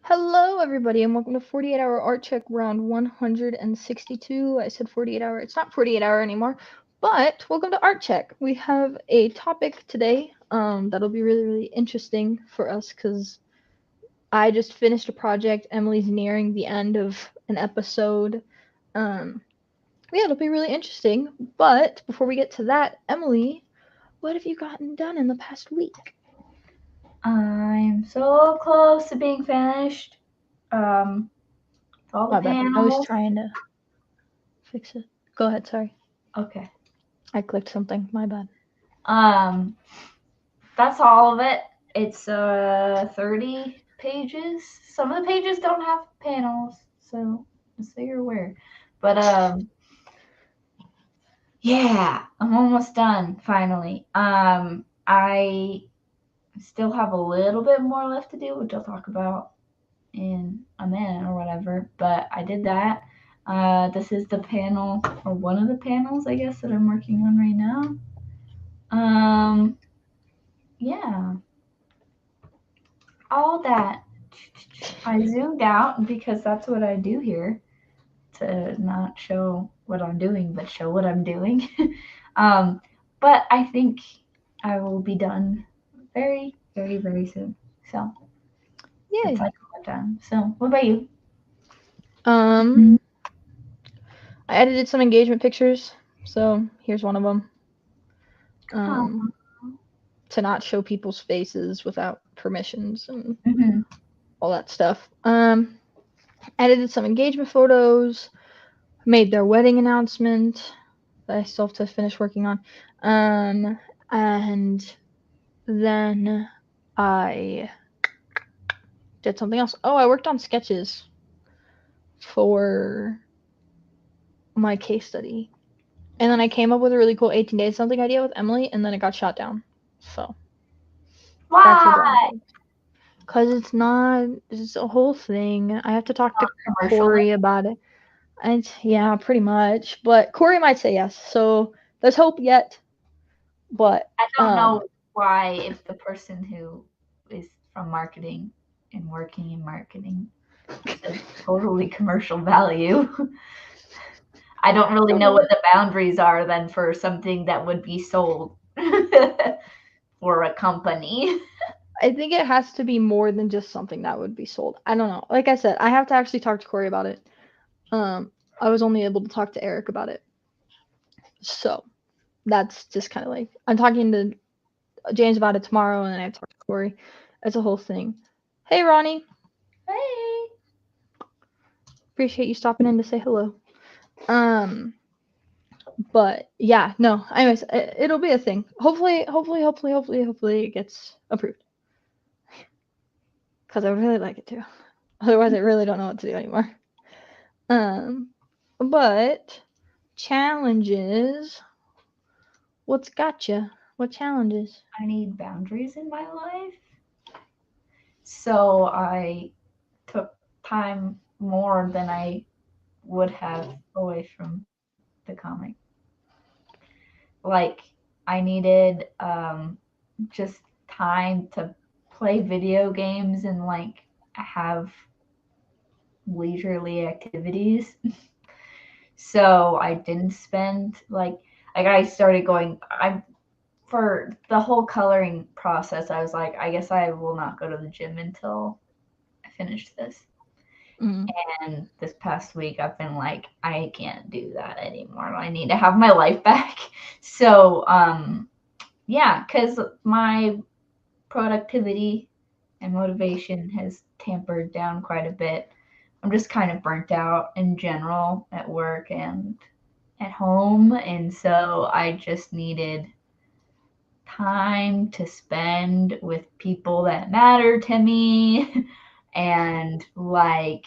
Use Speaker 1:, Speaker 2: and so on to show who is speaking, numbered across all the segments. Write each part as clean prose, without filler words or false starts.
Speaker 1: Hello, everybody, and welcome to 48-hour art check round 162. I said 48-hour. It's not 48-hour anymore, but welcome to art check. We have a topic today that'll be really, really interesting for us because I just finished a project. Emily's nearing the end of an episode. Yeah, it'll be really interesting. But before we get to that, Emily, what have you gotten done in the past week?
Speaker 2: I'm so close to being finished. All the
Speaker 1: My bad. I was
Speaker 2: panels.
Speaker 1: trying to fix it. Go ahead, sorry.
Speaker 2: Okay.
Speaker 1: I clicked something. My bad.
Speaker 2: Um, that's all of it. It's 30 pages. Some of the pages don't have panels, so just so you're aware. But yeah, I'm almost done finally. I still have a little bit more left to do, which I'll talk about in a minute or whatever, but I did that. This is the panel, or one of the panels, I guess, that I'm working on right now. Yeah, all that. I zoomed out because that's what I do here to not show what I'm doing, but show what I'm doing. um, but I think I will be done very, very, very soon. So it's
Speaker 1: Yay.
Speaker 2: like all done. So what about you?
Speaker 1: Um, I edited some engagement pictures, so here's one of them.
Speaker 2: Oh,
Speaker 1: To not show people's faces without permissions and
Speaker 2: mm-hmm.
Speaker 1: all that stuff. Edited some engagement photos, made their wedding announcement that I still have to finish working on. And then I did something else. Oh, I worked on sketches for my case study. And then I came up with a really cool 18 days something idea with Emily, and then it got shot down. So that's a
Speaker 2: Why?
Speaker 1: drawing board. Because it's a whole thing. I have to talk to
Speaker 2: Commercial.
Speaker 1: Corey about it. And yeah, pretty much. But Corey might say yes. So there's hope yet. But,
Speaker 2: I don't know why, if the person who is from marketing and working in marketing said totally commercial value. I don't really know what the boundaries are then for something that would be sold for a company.
Speaker 1: I think it has to be more than just something that would be sold. I don't know. Like I said, I have to actually talk to Corey about it. I was only able to talk to Eric about it. So that's just kind of like I'm talking to James about it tomorrow, and then I have to talk to Corey. It's a whole thing. Hey, Ronnie.
Speaker 2: Hey.
Speaker 1: Appreciate you stopping in to say hello. But yeah, no. Anyways, it'll be a thing. Hopefully, it gets approved. Because I would really like it to. Otherwise, I really don't know what to do anymore. Um, but challenges. What's got you? What challenges?
Speaker 2: I need boundaries in my life. So I took time more than I would have away from the comic. Like, I needed just time to play video games and like have leisurely activities. So I didn't spend like I started going I for the whole coloring process. I was like, I guess I will not go to the gym until I finish this.
Speaker 1: Mm.
Speaker 2: And this past week I've been like, I can't do that anymore. I need to have my life back. So yeah, cuz my productivity and motivation has tampered down quite a bit. I'm just kind of burnt out in general at work and at home. And so I just needed time to spend with people that matter to me and like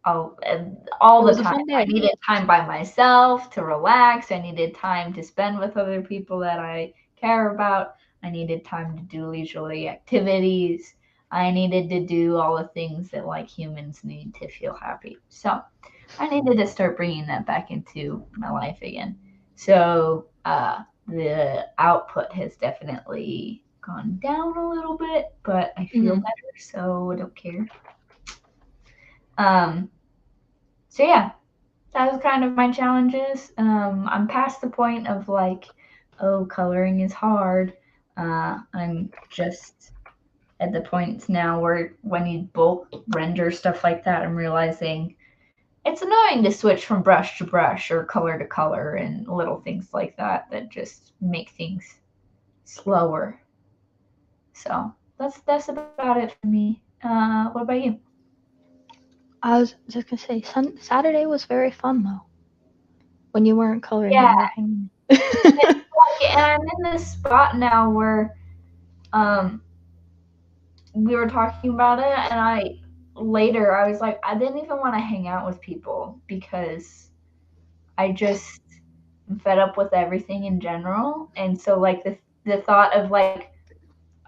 Speaker 2: all, all
Speaker 1: It
Speaker 2: the
Speaker 1: was a
Speaker 2: time.
Speaker 1: fun
Speaker 2: I
Speaker 1: day.
Speaker 2: needed time by myself to relax. I needed time to spend with other people that I care about. I needed time to do leisurely activities. I needed to do all the things that like humans need to feel happy. So I needed to start bringing that back into my life again. So the output has definitely gone down a little bit, but I feel better, so I don't care. So yeah, that was kind of my challenges. I'm past the point of like, oh, coloring is hard. I'm just at the point now where when you bulk render stuff like that, I'm realizing it's annoying to switch from brush to brush or color to color and little things like that that just make things slower. So that's about it for me. What about you?
Speaker 1: I was just gonna say, Saturday was very fun though. When you weren't coloring
Speaker 2: Yeah,
Speaker 1: and you were hanging.
Speaker 2: and I'm in this spot now where um we were talking about it, and I was like, I didn't even want to hang out with people because I just am fed up with everything in general. And so like the thought of like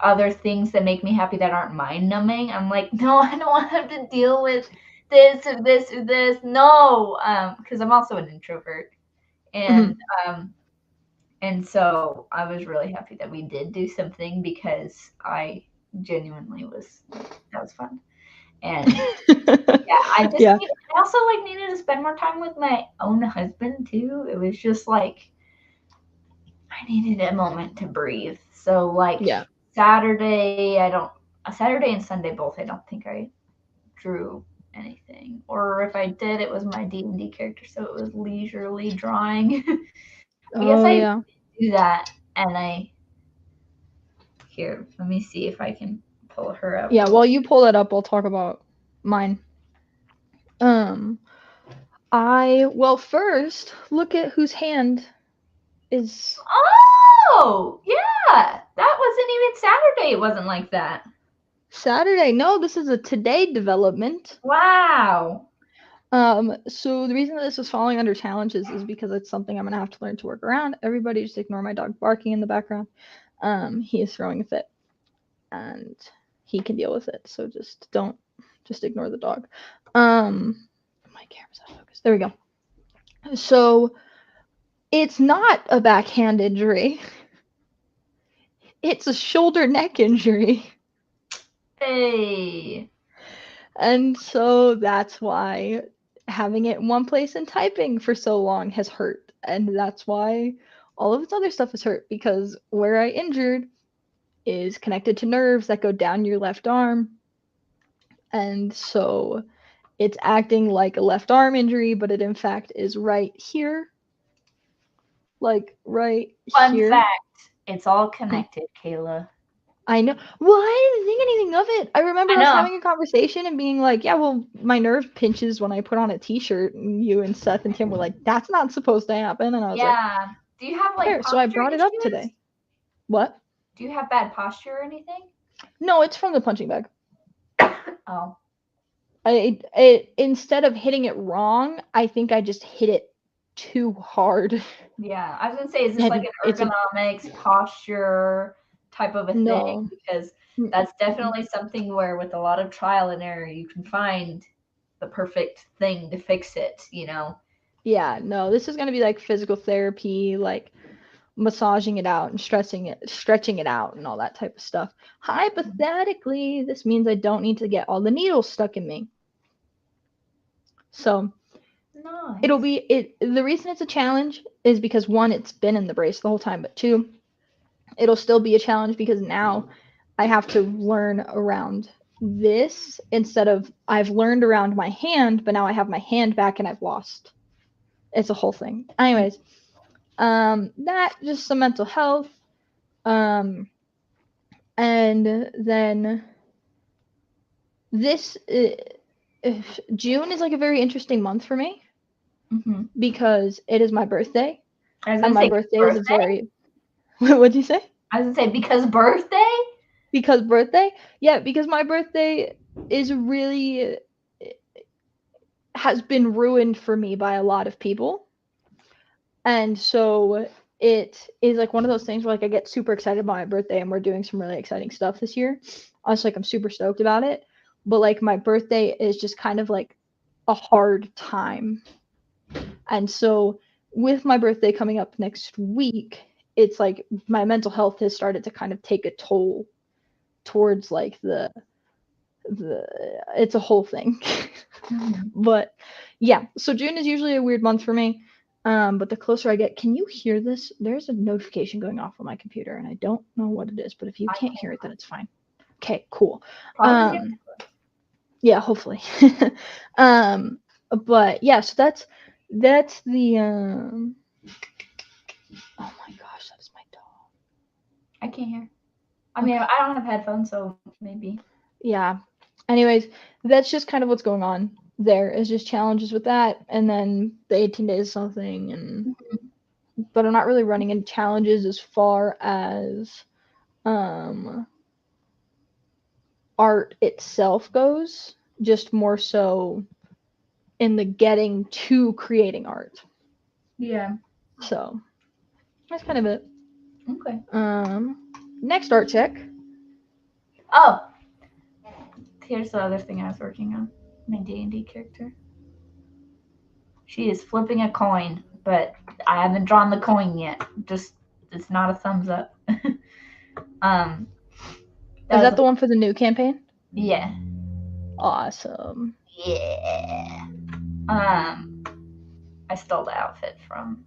Speaker 2: other things that make me happy that aren't mind numbing, I'm like, no, I don't want to have to deal with this or this or this. No, because I'm also an introvert, and
Speaker 1: Mhm.
Speaker 2: um, and so I was really happy that we did do something because I genuinely was that was fun. And yeah,
Speaker 1: Yeah.
Speaker 2: I also like needed to spend more time with my own husband too. It was just like I needed a moment to breathe. So like
Speaker 1: Yeah.
Speaker 2: Saturday, I don't Saturday and Sunday both. I don't think I drew anything, or if I did, it was my D&D character, so it was leisurely drawing. I guess
Speaker 1: Oh
Speaker 2: I
Speaker 1: yeah.
Speaker 2: do that, and I here. Let me see if I can pull her up
Speaker 1: Yeah.
Speaker 2: real.
Speaker 1: While you pull that up, I'll talk about mine. Um, first look at whose hand is
Speaker 2: Oh, yeah. That wasn't even Saturday. It wasn't like that.
Speaker 1: Saturday. No, this is a today development.
Speaker 2: Wow.
Speaker 1: So the reason that this was falling under challenges is because it's something I'm gonna have to learn to work around. Everybody just ignore my dog barking in the background. He is throwing a fit, and he can deal with it. So just ignore the dog. My camera's out of focus. There we go. So it's not a backhand injury. It's a shoulder neck injury.
Speaker 2: Hey.
Speaker 1: And so that's why having it in one place and typing for so long has hurt. And that's why all of its other stuff has hurt because where I injured is connected to nerves that go down your left arm. And so it's acting like a left arm injury, but it in fact is right here. Like right
Speaker 2: Fun
Speaker 1: here.
Speaker 2: fact. It's all connected, Kayla.
Speaker 1: I know. Well, I didn't think anything of it. I remember
Speaker 2: I
Speaker 1: us
Speaker 2: know.
Speaker 1: having a conversation and being like, yeah, well, my nerve pinches when I put on a t-shirt. And you and Seth and Tim were like, that's not supposed to happen. And I was like,
Speaker 2: Yeah. Do you have like
Speaker 1: fair. So I
Speaker 2: posture
Speaker 1: brought it up
Speaker 2: issues?
Speaker 1: today. What?
Speaker 2: Do you have bad posture or anything?
Speaker 1: No, it's from the punching bag.
Speaker 2: Oh.
Speaker 1: Instead of hitting it wrong, I think I just hit it too hard.
Speaker 2: Yeah. I was going to say, is this like
Speaker 1: And
Speaker 2: an
Speaker 1: it's a
Speaker 2: ergonomics, posture type of a thing?
Speaker 1: no.
Speaker 2: Because that's definitely something where with a lot of trial and error, you can find the perfect thing to fix it, you know?
Speaker 1: Yeah, no. This is gonna be like physical therapy, like massaging it out and stretching it out and all that type of stuff. Hypothetically, this means I don't need to get all the needles stuck in me. So it'll
Speaker 2: Nice.
Speaker 1: be it the reason it's a challenge is because one, it's been in the brace the whole time, but two, it'll still be a challenge because now I have to learn around this instead of I've learned around my hand, but now I have my hand back and I've lost. It's a whole thing. Anyways, that just some mental health. Um, and then this June is like a very interesting month for me
Speaker 2: Mm-hmm.
Speaker 1: because it is my birthday,
Speaker 2: I was
Speaker 1: and
Speaker 2: gonna
Speaker 1: my
Speaker 2: say
Speaker 1: birthday is a
Speaker 2: birthday.
Speaker 1: very what do you say?
Speaker 2: I was gonna say because birthday.
Speaker 1: Because birthday? Yeah, because my birthday is really has been ruined for me by a lot of people. And so it is like one of those things where like I get super excited about my birthday and we're doing some really exciting stuff this year. Honestly, like I'm super stoked about it. But like my birthday is just kind of like a hard time. And so with my birthday coming up next week, it's like my mental health has started to kind of take a toll towards like the it's a whole thing. But yeah, so June is usually a weird month for me. But the closer I get, can you hear this? There's a notification going off on my computer, and I don't know what it is, but if you can't hear it, then it's fine. Okay, cool. Yeah, hopefully. But yeah, so that's the oh my gosh, that is my dog.
Speaker 2: I can't hear. I mean, I don't have headphones, so maybe.
Speaker 1: Yeah. Anyways, that's just kind of what's going on there. Is just challenges with that, and then the 18 days something, and but I'm not really running into challenges as far as art itself goes. Just more so in the getting to creating art.
Speaker 2: Yeah.
Speaker 1: So that's kind of it.
Speaker 2: Okay.
Speaker 1: Next art check.
Speaker 2: Oh, here's the other thing I was working on. My D&D character. She is flipping a coin, but I haven't drawn the coin yet. Just it's not a thumbs up.
Speaker 1: Is that the one for the new campaign?
Speaker 2: Yeah.
Speaker 1: Awesome.
Speaker 2: Yeah. I stole the outfit from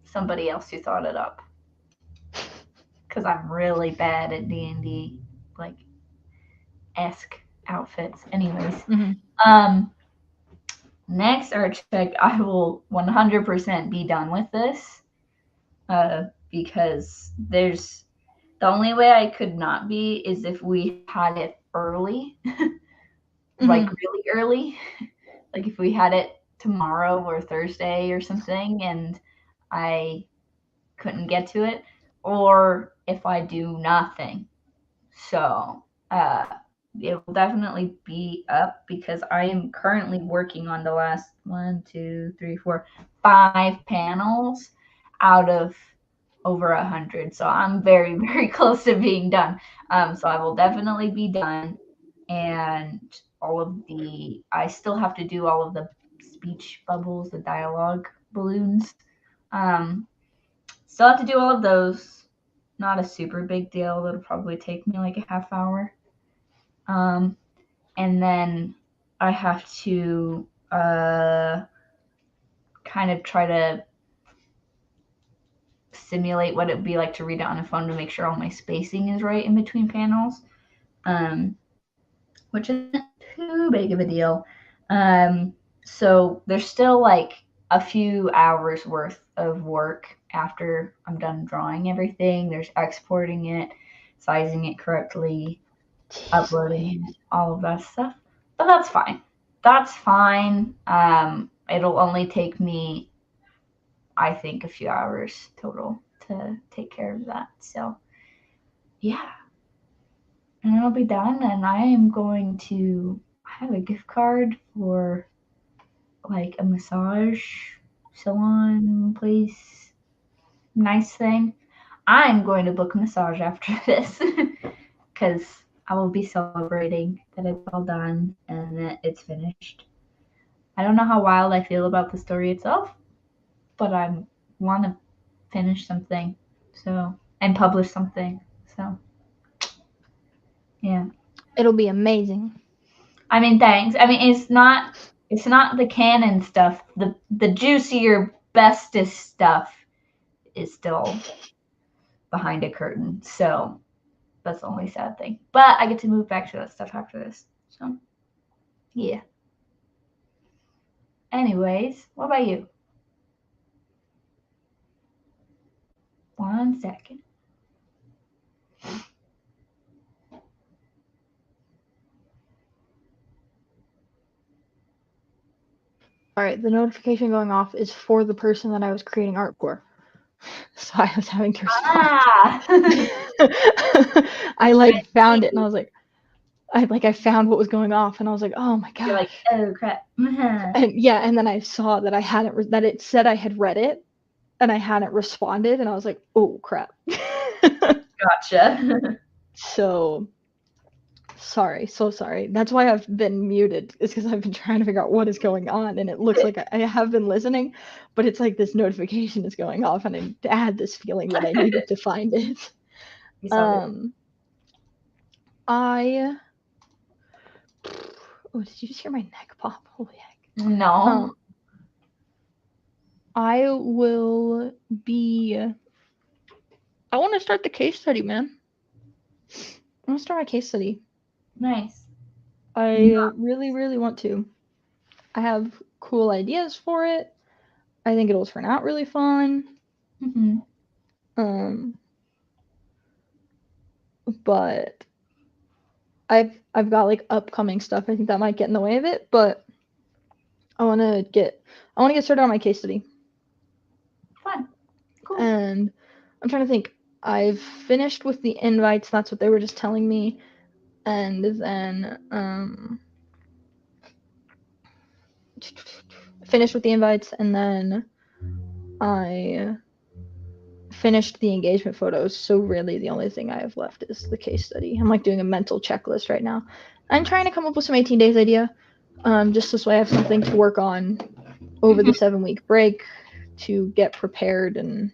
Speaker 2: somebody else who thought it up. Because I'm really bad at D&D, like, esque outfits. Anyways. Next art check, I will 100% be done with this. Because there's the only way I could not be is if we had it early. Like really early. Like if we had it tomorrow or Thursday or something and I couldn't get to it, or if I do nothing. So it will definitely be up because I am currently working on the last 5 panels out of over 100. So I'm very, very close to being done. So I will definitely be done. And I still have to do all of the speech bubbles, the dialogue balloons. Still have to do all of those. Not a super big deal. It'll probably take me like a half hour. And then I have to kind of try to simulate what it would be like to read it on a phone to make sure all my spacing is right in between panels, which isn't too big of a deal. So there's still like a few hours worth of work after I'm done drawing everything. There's exporting it, sizing it correctly, uploading it, all of that stuff. But that's fine. That's fine. It'll only take me, I think, a few hours total to take care of that. So, yeah. And it'll be done, and I am going to have a gift card for like a massage salon place, nice thing. I'm going to book a massage after this because I will be celebrating that it's all done and that it's finished. I don't know how wild I feel about the story itself, but I want to finish something, and publish something. So, yeah.
Speaker 1: It'll be amazing.
Speaker 2: I mean, thanks. I mean, it's not the canon stuff. The juicier, bestest stuff is still behind a curtain. So that's the only sad thing. But I get to move back to that stuff after this. So, yeah. Anyways, what about you? 1 second.
Speaker 1: All right, the notification going off is for the person that I was creating art for. So I was having to respond. I like found it and I was like, I found what was going off and I was like, oh my gosh.
Speaker 2: You're like, oh crap.
Speaker 1: And yeah, and then I saw that I hadn't that it said I had read it and I hadn't responded and I was like, oh crap.
Speaker 2: Gotcha.
Speaker 1: So sorry, so sorry. That's why I've been muted, is because I've been trying to figure out what is going on, and it looks like I have been listening, but it's like this notification is going off, and I had this feeling that I needed to find it.
Speaker 2: You saw it.
Speaker 1: I. Oh, did you just hear my neck pop? Holy heck.
Speaker 2: No.
Speaker 1: I will be. I want to start the case study, man. I want to start my case study.
Speaker 2: Nice.
Speaker 1: I really, really want to. I have cool ideas for it. I think it'll turn out really fun.
Speaker 2: Mm-hmm.
Speaker 1: But I've got like upcoming stuff. I think that might get in the way of it, but I want to get started on my case study.
Speaker 2: Fun. Cool.
Speaker 1: And I'm trying to think. I've finished with the invites. That's what they were just telling me. And then finished with the invites, and then I finished the engagement photos. So really the only thing I have left is the case study. I'm like doing a mental checklist right now. I'm trying to come up with some 18 days idea. Just this way I have something to work on over the 7-week break to get prepared and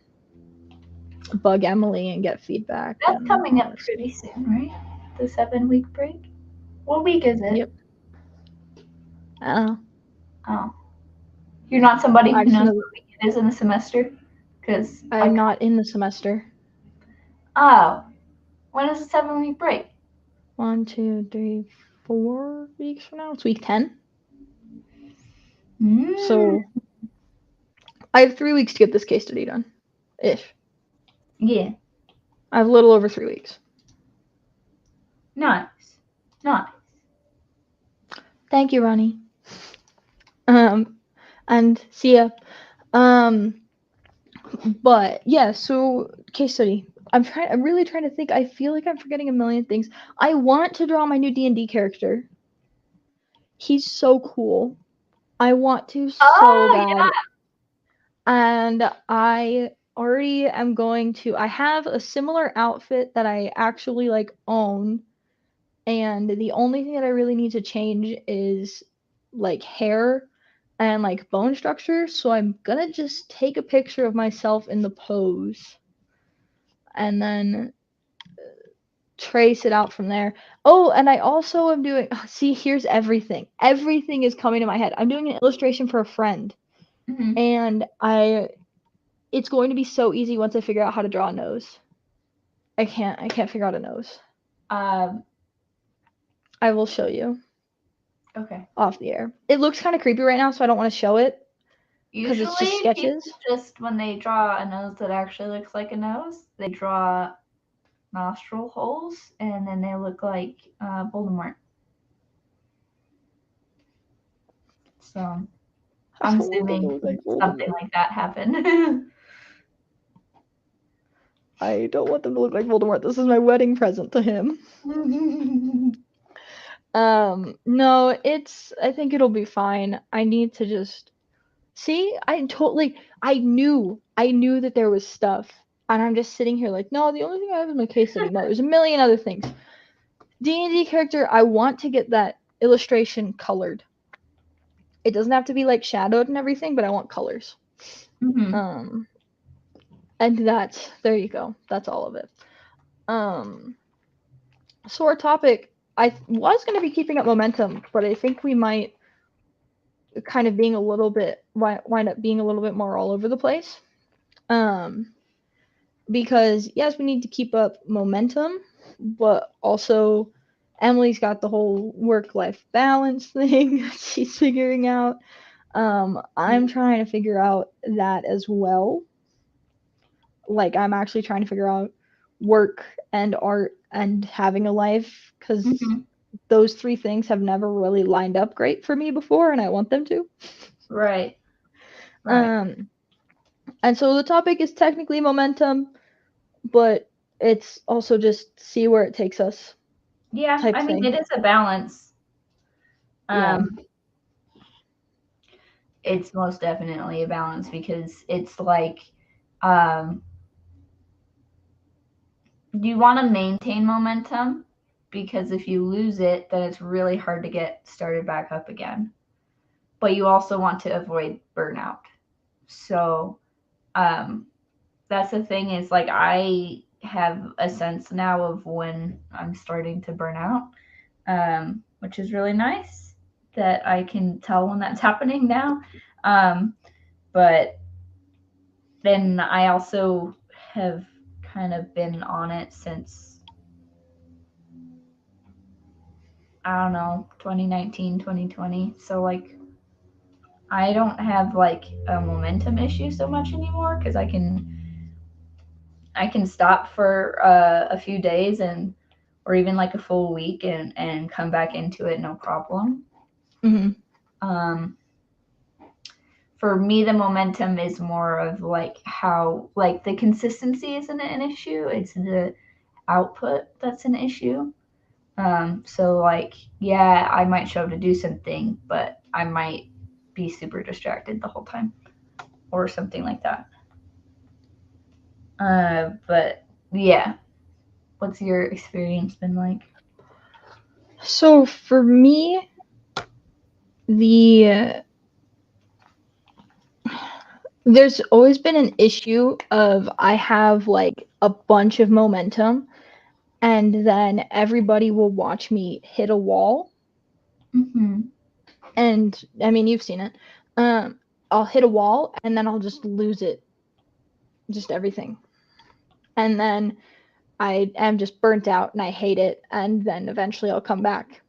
Speaker 1: bug Emily and get feedback.
Speaker 2: That's coming up pretty soon, right? The 7-week break? What week is it?
Speaker 1: Yep. I don't know.
Speaker 2: Oh. You're not somebody who knows
Speaker 1: know.
Speaker 2: what week it is in the semester? Because
Speaker 1: I'm not in the semester.
Speaker 2: Oh. When is the 7-week break?
Speaker 1: 1, 2, 3, 4 weeks from now. It's week 10. So I have 3 weeks to get this case study done. Ish.
Speaker 2: Yeah.
Speaker 1: I have a little over 3 weeks.
Speaker 2: Nice.
Speaker 1: Thank you, Ronnie. And see ya. But yeah, so case study. I'm really trying to think. I feel like I'm forgetting a million things. I want to draw my new D&D character. He's so cool. I want to so bad. Yeah. And I already am going to. I have a similar outfit that I actually like own, and the only thing that I really need to change is like hair and like bone structure. So I'm gonna just take a picture of myself in the pose and then trace it out from there. Oh, and I also am doing. See, here's everything. Everything is coming to my head. I'm doing an illustration for a friend, and it's going to be so easy once I figure out how to draw a nose. I can't figure out a nose. I will show you.
Speaker 2: Okay.
Speaker 1: Off the air. It looks kind of creepy right now, so I don't want to show it. Because it's just sketches.
Speaker 2: Just when they draw a nose that actually looks like a nose, they draw nostril holes, and then they look like Voldemort. So I'm assuming something like that happened.
Speaker 1: I don't want them to look like Voldemort. This is my wedding present to him. No, I think it'll be fine. I need to just see. I knew that there was stuff, and I'm just sitting here like, no, the only thing I have is my case study. No, there's a million other things. D&D character, I want to get that illustration colored. It doesn't have to be like shadowed and everything, but I want colors. And there you go. That's all of it. So our topic, I was going to be keeping up momentum, but I think we might kind of being a little bit wind up being a little bit more all over the place. Because yes, we need to keep up momentum, but also Emily's got the whole work-life balance thing she's figuring out. I'm trying to figure out that as well. Like, I'm actually trying to figure out work and art and having a life, because those 3 things have never really lined up great for me before, and I want them to.
Speaker 2: Right.
Speaker 1: And so the topic is technically momentum, but it's also just see where it takes us.
Speaker 2: Yeah, I mean, it is a balance. It's most definitely a balance, because it's like, you want to maintain momentum, because if you lose it, then it's really hard to get started back up again. But you also want to avoid burnout. So that's the thing, is like I have a sense now of when I'm starting to burn out, which is really nice that I can tell when that's happening now. But then I also have kind of been on it since, I don't know, 2019, 2020. So like I don't have like a momentum issue so much anymore, because I can stop for a few days, and or even like a full week, and come back into it no problem.
Speaker 1: Mm-hmm.
Speaker 2: Um, for me, the momentum is more of like how, like, the consistency isn't an issue; it's the output that's an issue. So like, yeah, I might show up to do something, but I might be super distracted the whole time, or something like that. But yeah, what's your experience been like?
Speaker 1: So for me, the there's always been an issue of I have like a bunch of momentum, and then everybody will watch me hit a wall.
Speaker 2: Mm-hmm.
Speaker 1: And I mean, you've seen it. Um, I'll hit a wall and then I'll just lose it, just everything. And then I am just burnt out and I hate it. And then eventually I'll come back.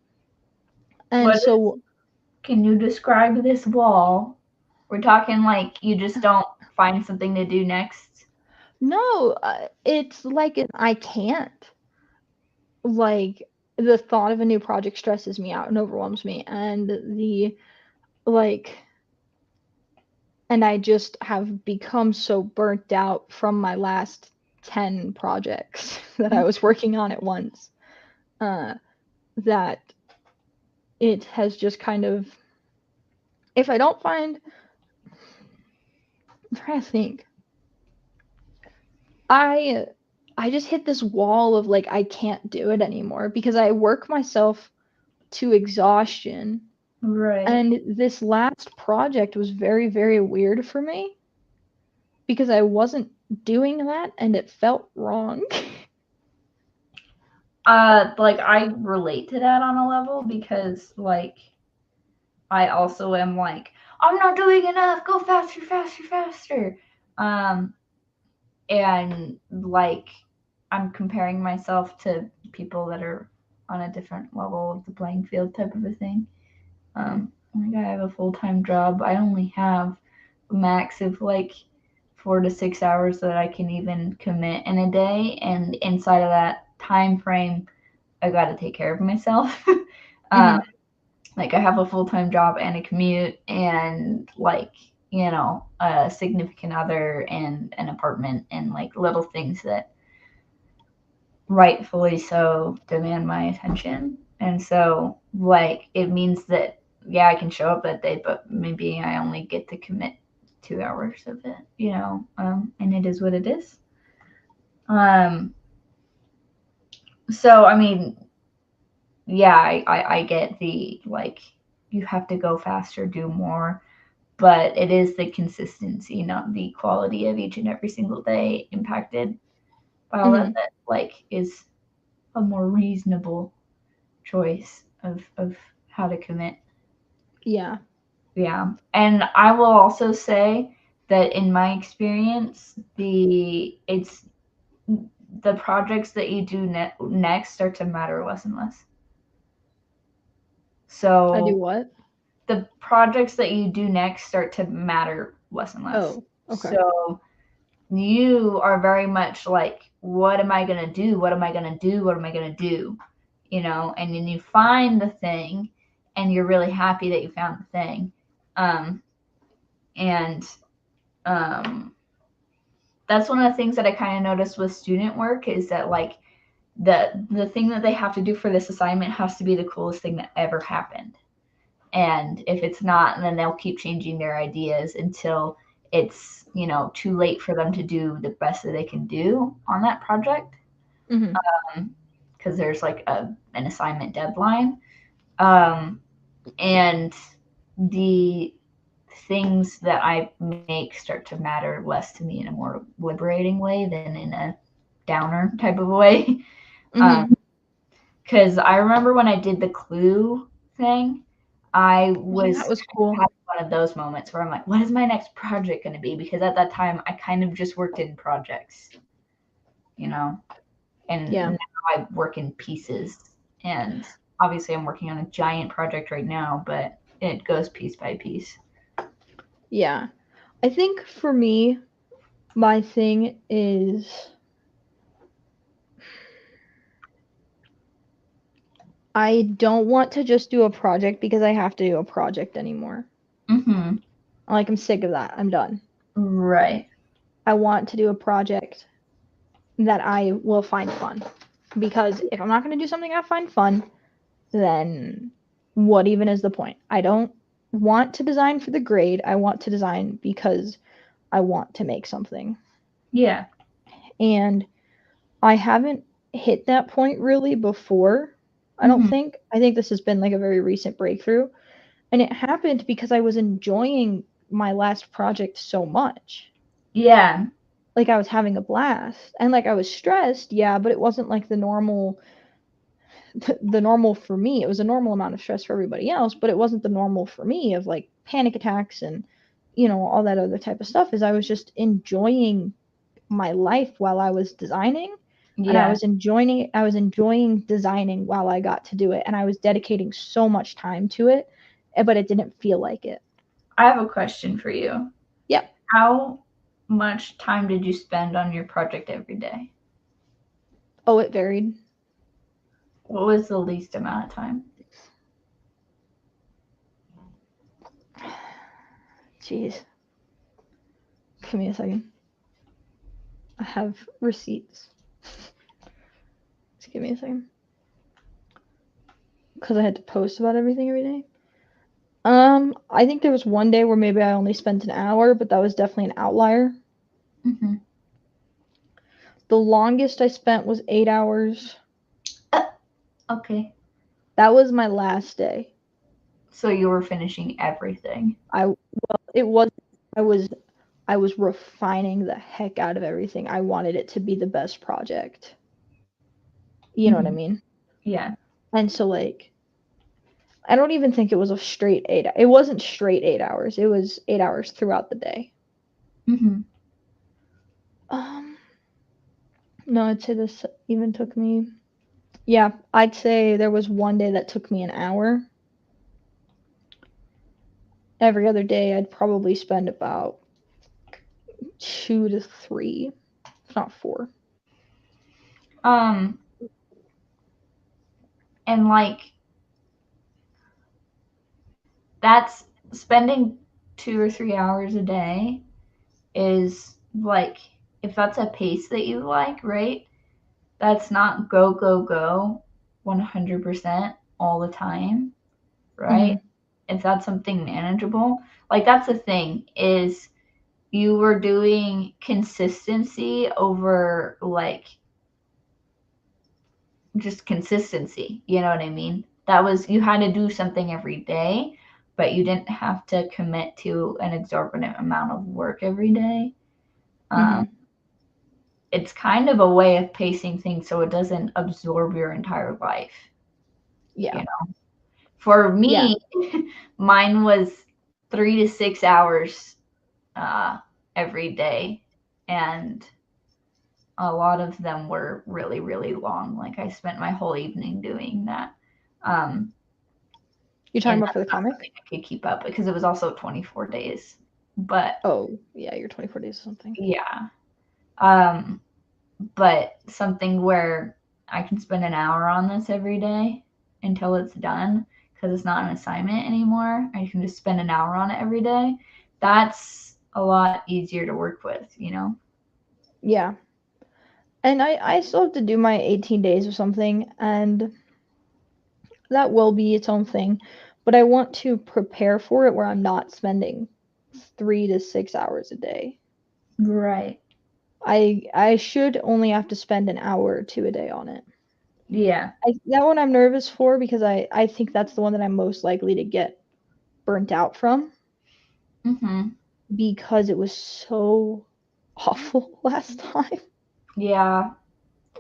Speaker 1: And
Speaker 2: What
Speaker 1: so,
Speaker 2: can you describe this wall? We're talking like you just don't find something to do next.
Speaker 1: no, it's like I can't. Like, the thought of a new project stresses me out and overwhelms me. Like, and I just have become so burnt out from my last 10 projects that I was working on at once, uh, that it has just kind of, if I don't find, I'm trying to think, I I just hit this wall of like I can't do it anymore because I work myself to exhaustion.
Speaker 2: Right.
Speaker 1: And this last project was very, very weird for me because I wasn't doing that and it felt wrong.
Speaker 2: Like I relate to that on a level, because like I also am like, I'm not doing enough. Go faster, faster, faster. Um, and like I'm comparing myself to people that are on a different level of the playing field, type of a thing. Like I have a full time job. I only have a max of like 4 to 6 hours that I can even commit in a day, and inside of that time frame, I got to take care of myself. um,
Speaker 1: Mhm.
Speaker 2: like I have a full time job and a commute, and like, a significant other and an apartment, and like little things that rightfully so demand my attention. And so like it means that, yeah, I can show up that day, but maybe I only get to commit 2 hours of it, and it is what it is. Um, so I mean, yeah, I get the like you have to go faster, do more, but it is the consistency, not the quality of each and every single day impacted by all that,
Speaker 1: Mhm.
Speaker 2: that like is a more reasonable choice of how to commit.
Speaker 1: Yeah.
Speaker 2: Yeah. And I will also say that in my experience, the projects that you do next start to matter less and less.
Speaker 1: I do
Speaker 2: So
Speaker 1: what?
Speaker 2: the projects that you do next start to matter less and less.
Speaker 1: Oh, okay.
Speaker 2: So you are very much like, what am I going to do? What am I going to do? What am I going to do? And then you find the thing, and you're really happy that you found the thing. Um, and um, that's one of the things that I kind of noticed with student work, is that like the thing that they have to do for this assignment has to be the coolest thing that ever happened. And if it's not, then they'll keep changing their ideas until it's, too late for them to do the best that they can do on that project.
Speaker 1: Mhm.
Speaker 2: Because because there's like an assignment deadline. And the things that I make start to matter less to me in a more liberating way than in a downer type of way.
Speaker 1: Mm-hmm.
Speaker 2: Because I remember when I did the clue thing, I was
Speaker 1: That was cool.
Speaker 2: having one of those moments where I'm like, what is my next project going to be? Because at that time, I kind of just worked in projects, you know, and
Speaker 1: Yeah.
Speaker 2: now I work in pieces. And obviously, I'm working on a giant project right now, but it goes piece by piece.
Speaker 1: Yeah. I think for me, my thing is I don't want to just do a project because I have to do a project anymore.
Speaker 2: Mm-hmm.
Speaker 1: Like, I'm sick of that. I'm done.
Speaker 2: Right.
Speaker 1: I want to do a project that I will find fun. Because if I'm not going to do something I find fun, then what even is the point? I don't want to design for the grade. I want to design because I want to make something.
Speaker 2: Yeah.
Speaker 1: And I haven't hit that point really before. I don't
Speaker 2: Mm-hmm.
Speaker 1: think. I think this has been like a very recent breakthrough. And it happened because I was enjoying my last project so much.
Speaker 2: Yeah.
Speaker 1: Like I was having a blast. And like I was stressed, yeah, but it wasn't like the normal for me. It was a normal amount of stress for everybody else, but it wasn't the normal for me of like panic attacks and all that other type of stuff. Is I was just enjoying my life while I was designing, and
Speaker 2: Yeah.
Speaker 1: I was enjoying designing while I got to do it, and I was dedicating so much time to it, but it didn't feel like it.
Speaker 2: I have a question for you.
Speaker 1: Yep.
Speaker 2: How much time did you spend on your project every day?
Speaker 1: Oh, it varied.
Speaker 2: What was the least amount of time?
Speaker 1: Jeez. Give me a second. I have receipts. Just give me a second. Because I had to post about everything every day. I think there was one day where maybe I only spent an hour, but that was definitely an outlier.
Speaker 2: Mm-hmm.
Speaker 1: The longest I spent was 8 hours.
Speaker 2: Okay.
Speaker 1: That was my last day.
Speaker 2: So you were finishing everything.
Speaker 1: It was I was I was refining the heck out of everything. I wanted it to be the best project. You know what I
Speaker 2: Mm-hmm.
Speaker 1: mean?
Speaker 2: Yeah.
Speaker 1: And so like I don't even think it was a straight 8. It wasn't straight 8 hours. It was 8 hours throughout the day.
Speaker 2: Mm-hmm.
Speaker 1: Um, no, I'd say this even took me. Yeah, I'd say there was one day that took me an hour. Every other day, I'd probably spend about 2 to 3, if not 4.
Speaker 2: Um, and like that's spending 2 or 3 hours a day is like if that's a pace that you like, right? That's not go, go, go 100% all the time, right?
Speaker 1: Mm-hmm.
Speaker 2: If that's something manageable, like that's the thing is you were doing consistency over like just consistency. You know what I mean? That was you had to do something every day, but you didn't have to commit to an exorbitant amount of work every day.
Speaker 1: Mm-hmm.
Speaker 2: Um, it's kind of a way of pacing things so it doesn't absorb your entire life. You
Speaker 1: Yeah.
Speaker 2: know, for
Speaker 1: Yeah.
Speaker 2: me, mine was 3 to 6 hours uh, every day, and a lot of them were really, really long. Like I spent my whole evening doing that. Um,
Speaker 1: You're talking
Speaker 2: and
Speaker 1: about for the
Speaker 2: that's not
Speaker 1: comic?
Speaker 2: something I could keep up because it was also 24 days. But
Speaker 1: Oh, yeah, you're 24 days or something.
Speaker 2: yeah, um, but something where I can spend an hour on this every day until it's done because it's not an assignment anymore. I can just spend an hour on it every day. That's a lot easier to work with, you know?
Speaker 1: Yeah. And I still have to do my 18 days or something, and that will be its own thing. But I want to prepare for it where I'm not spending 3 to 6 hours a day.
Speaker 2: Right.
Speaker 1: I should only have to spend an hour or two a day on it.
Speaker 2: Yeah.
Speaker 1: That one I'm nervous for because I think that's the one that I'm most likely to get burnt out from
Speaker 2: Mm-hmm.
Speaker 1: because it was so awful last time
Speaker 2: Yeah.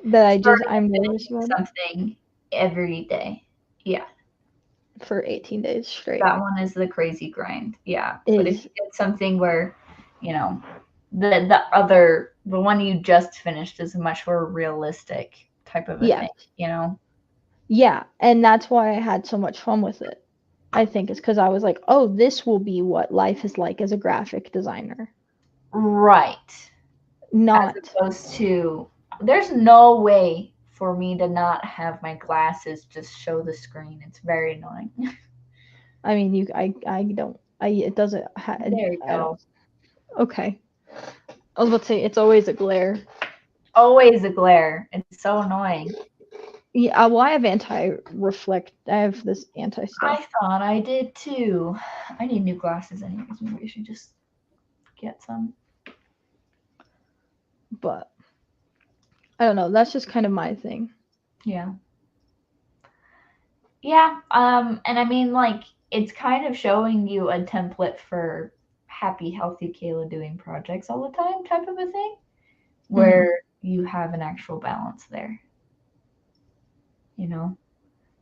Speaker 1: that
Speaker 2: Starting
Speaker 1: I'm
Speaker 2: and
Speaker 1: nervous
Speaker 2: finishing
Speaker 1: about it
Speaker 2: something every day. Yeah.
Speaker 1: for 18 days straight.
Speaker 2: That one is the crazy grind. Yeah. But if
Speaker 1: Is
Speaker 2: you get something where, you know, the one you just finished is a much more realistic type of a
Speaker 1: yeah.
Speaker 2: thing, you know?
Speaker 1: Yeah, and that's why I had so much fun with it. I think it's because I was like, oh, this will be what life is like as a graphic designer.
Speaker 2: Right. As
Speaker 1: Not,
Speaker 2: opposed to, there's no way for me to not have my glasses just show the screen. It's very annoying.
Speaker 1: I mean, I don't, it doesn't,
Speaker 2: There you
Speaker 1: I don't,
Speaker 2: go.
Speaker 1: okay. I was about to say, it's always a glare.
Speaker 2: Always a glare. It's so annoying.
Speaker 1: Yeah, well, I have anti-reflect, I have this anti-stuff,
Speaker 2: I thought I did too. I need new glasses anyways. Maybe I should just get some.
Speaker 1: but I don't know, that's just kind of my thing.
Speaker 2: Yeah. Yeah. And I mean, like, it's kind of showing you a template for happy, healthy Kayla doing projects all the time type of a thing,
Speaker 1: Mhm.
Speaker 2: where you have an actual balance there, you know?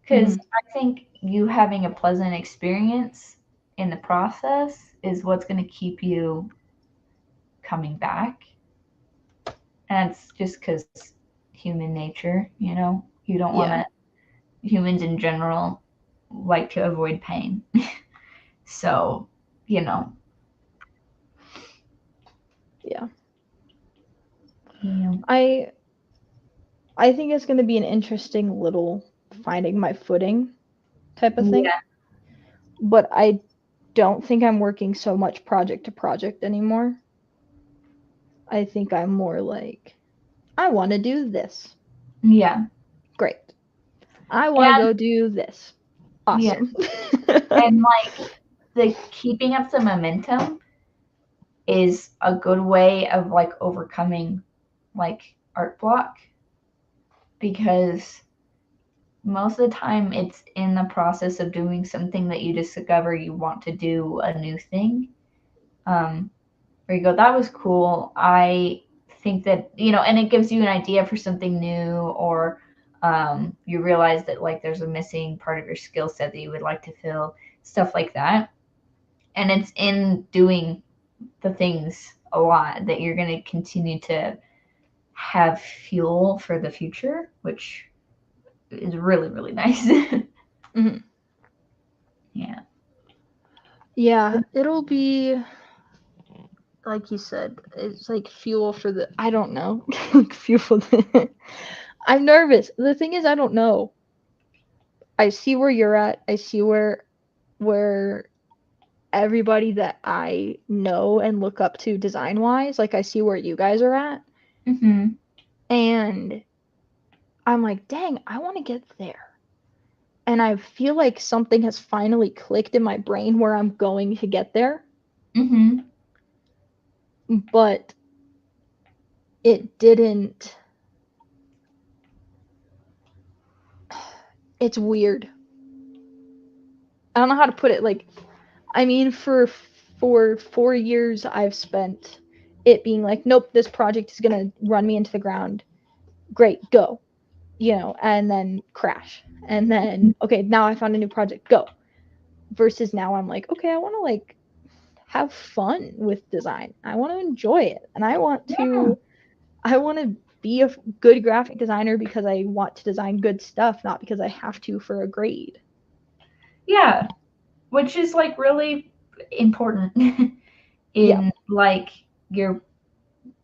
Speaker 2: Because
Speaker 1: Mhm.
Speaker 2: I think you having a pleasant experience in the process is what's going to keep you coming back. And it's just because human nature, you know? You don't want
Speaker 1: Yeah.
Speaker 2: to, humans in general like to avoid pain. So, you know,
Speaker 1: Yeah.
Speaker 2: yeah.
Speaker 1: I I think it's going to be an interesting little finding my footing type of thing.
Speaker 2: Yeah.
Speaker 1: But I don't think I'm working so much project to project anymore. I think I'm more like, I want to do this.
Speaker 2: Yeah.
Speaker 1: Great. I want to
Speaker 2: And
Speaker 1: go do this.
Speaker 2: yeah.
Speaker 1: Awesome.
Speaker 2: And like the keeping up the momentum is a good way of like overcoming like art block because most of the time it's in the process of doing something that you discover you want to do a new thing. Where you go, that was cool. I think that, you know, and it gives you an idea for something new, or you realize that like there's a missing part of your skill set that you would like to fill, stuff like that. And it's in doing the things a lot that you're going to continue to have fuel for the future, which is really, really nice.
Speaker 1: Mhm.
Speaker 2: Yeah.
Speaker 1: Yeah, it'll be like you said, it's like fuel for the I don't know. Like fuel for the I'm nervous. The thing is I don't know. I see where you're at. I see where everybody that I know and look up to design wise, like I see where you guys are at.
Speaker 2: Mm-hmm.
Speaker 1: And I'm like, dang, I want to get there. And I feel like something has finally clicked in my brain where I'm going to get there,
Speaker 2: Mm-hmm.
Speaker 1: but it didn't. It's weird. I don't know how to put it. Like, I mean, for 4 years, I've spent it being like, nope, this project is gonna run me into the ground. Great, go, and then crash, and then okay, now I found a new project, go. Versus now, I'm like, okay, I want to like have fun with design. I want to enjoy it, and
Speaker 2: Yeah.
Speaker 1: I want to be a good graphic designer because I want to design good stuff, not because I have to for a grade.
Speaker 2: Yeah. Which is like really important
Speaker 1: Yeah.
Speaker 2: in like your,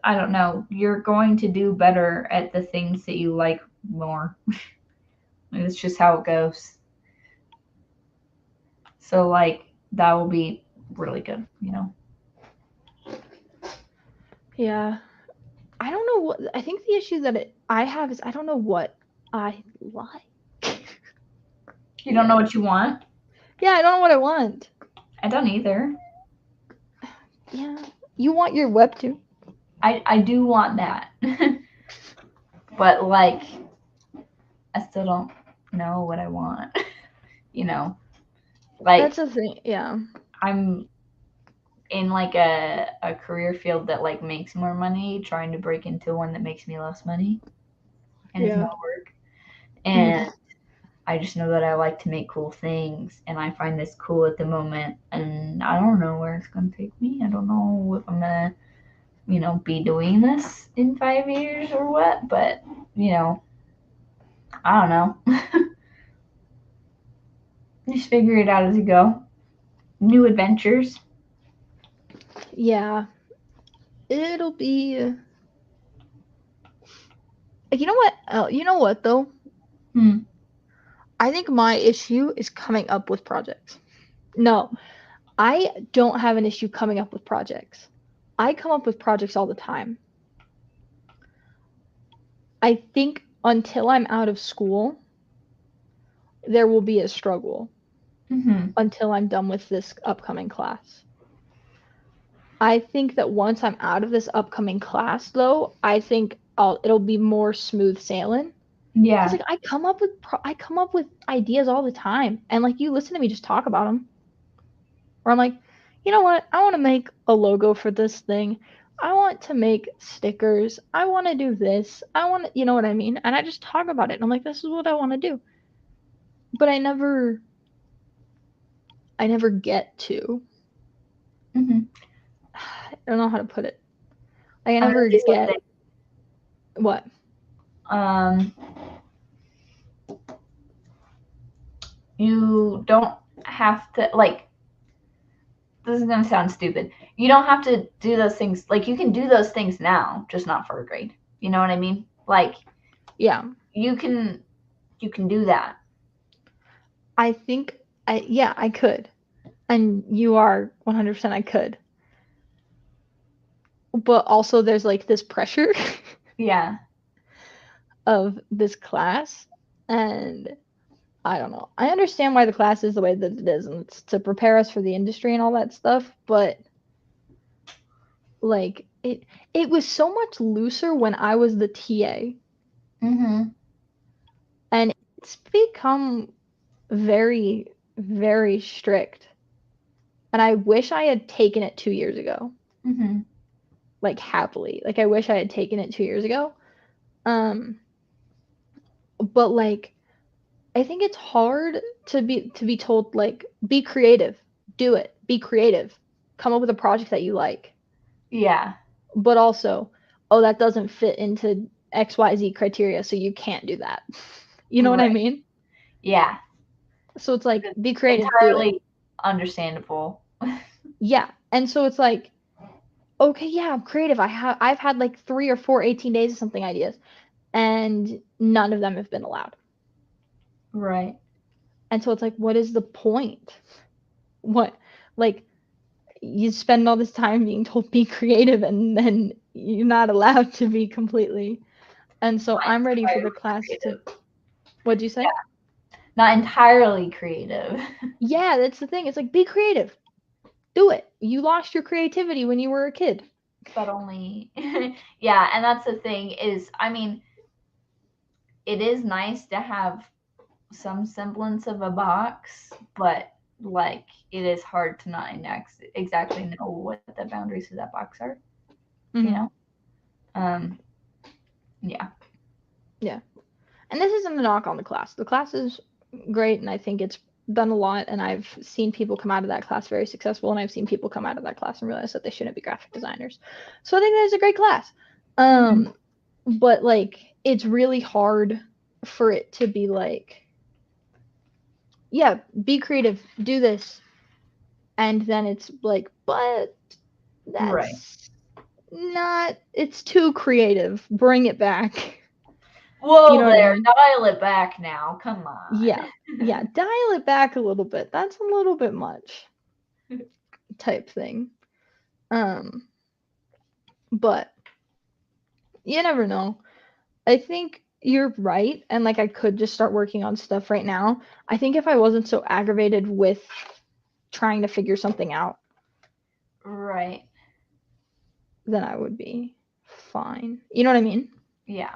Speaker 2: I don't know, you're going to do better at the things that you like more. It's just how it goes. So like that will be really good, you know.
Speaker 1: Yeah. I don't know what I think the issue that I have is I don't know what I like.
Speaker 2: You don't
Speaker 1: Yeah.
Speaker 2: know what you want?
Speaker 1: Yeah, I don't know what I want.
Speaker 2: I don't either.
Speaker 1: Yeah. You want your webtoon.
Speaker 2: I do want that. But like I still don't know what I want. You know, like
Speaker 1: That's the thing. Yeah.
Speaker 2: I'm in like a career field that like makes more money, trying to break into one that makes me less money and is
Speaker 1: Yeah.
Speaker 2: more work. And I just know that I like to make cool things, and I find this cool at the moment, and I don't know where it's gonna take me. I don't know if I'm gonna, be doing this in 5 years or what, but I don't know. Just figure it out as you go. New adventures.
Speaker 1: Yeah. It'll be. You know what? You know what though?
Speaker 2: Hmm.
Speaker 1: I think my issue is coming up with projects. No, I don't have an issue coming up with projects. I come up with projects all the time. I think until I'm out of school, there will be a struggle
Speaker 2: Mm-hmm.
Speaker 1: until I'm done with this upcoming class. I think that once I'm out of this upcoming class, though, I think it'll be more smooth sailing. Cause
Speaker 2: Yeah.
Speaker 1: like I come up with ideas all the time, and like you listen to me just talk about them. Or I'm like, you know what? I want to make a logo for this thing. I want to make stickers. I want to do this. I want to, you know what I mean? And I just talk about it. And I'm like, this is what I want to do. But I never get to.
Speaker 2: Mm-hmm.
Speaker 1: I don't know how to put it. Like, I
Speaker 2: I'm gonna
Speaker 1: never
Speaker 2: say
Speaker 1: get
Speaker 2: something.
Speaker 1: what?
Speaker 2: Um, you don't have to like. This is gonna sound stupid. You don't have to do those things. Like you can do those things now, just not for a grade. You know what I mean? Like
Speaker 1: Yeah.
Speaker 2: you can do that.
Speaker 1: I think yeah, I could. And you are 100% I could. But also there's like this pressure
Speaker 2: Yeah.
Speaker 1: of this class, and I don't know. I understand why the class is the way that it is, and it's to prepare us for the industry and all that stuff, but like it was so much looser when I was the TA,
Speaker 2: Mhm.
Speaker 1: and it's become very very strict. And I wish I had taken it 2 years ago.
Speaker 2: Mhm.
Speaker 1: Like happily. Like I wish I had taken it 2 years ago. Um but like I think it's hard to be told like be creative. Do it. Be creative. Come up with a project that you like.
Speaker 2: Yeah.
Speaker 1: But also, oh, that doesn't fit into XYZ criteria, so you can't do that. You know what I
Speaker 2: Right.
Speaker 1: mean?
Speaker 2: Yeah.
Speaker 1: So it's like,
Speaker 2: It's
Speaker 1: be creative, do it.
Speaker 2: entirely understandable.
Speaker 1: Yeah. And so it's like, okay, yeah, I'm creative. I've had like 3 or 4 18 days of something ideas, and none of them have been allowed.
Speaker 2: Right.
Speaker 1: And so it's like, what is the point? What like you spend all this time being told be creative and then you're not allowed to be completely. And so
Speaker 2: Not
Speaker 1: I'm ready for the
Speaker 2: entirely
Speaker 1: class to
Speaker 2: creative.
Speaker 1: what'd you say?
Speaker 2: Yeah. Not entirely creative,
Speaker 1: Yeah, that's the thing. It's like be creative. Do it. You lost your creativity when you were a kid.
Speaker 2: but only yeah, and that's the thing is I mean, it is nice to have some semblance of a box, but like it is hard to not exactly know what the boundaries of that box are, you
Speaker 1: Mm-hmm.
Speaker 2: know? Um, yeah.
Speaker 1: Yeah. And this isn't a knock on the class. The class is great, and I think it's done a lot. And I've seen people come out of that class very successful, and I've seen people come out of that class and realize that they shouldn't be graphic designers. So I think that is a great class.
Speaker 2: Mm-hmm.
Speaker 1: But like, it's really hard for it to be like, yeah, be creative, do this, and then it's like, but
Speaker 2: Right.
Speaker 1: that's not. It's too creative. Bring it back. You
Speaker 2: Whoa
Speaker 1: know what I
Speaker 2: there,
Speaker 1: mean?
Speaker 2: dial it back now. Come
Speaker 1: Yeah. Yeah,
Speaker 2: on.
Speaker 1: dial it back a little bit. That's a little bit much type thing. Um, but you never know. I think you're right, and like I could just start working on stuff right now. I think if I wasn't so aggravated with trying to figure something out,
Speaker 2: Right.
Speaker 1: then I would be fine. You know what I mean?
Speaker 2: Yeah.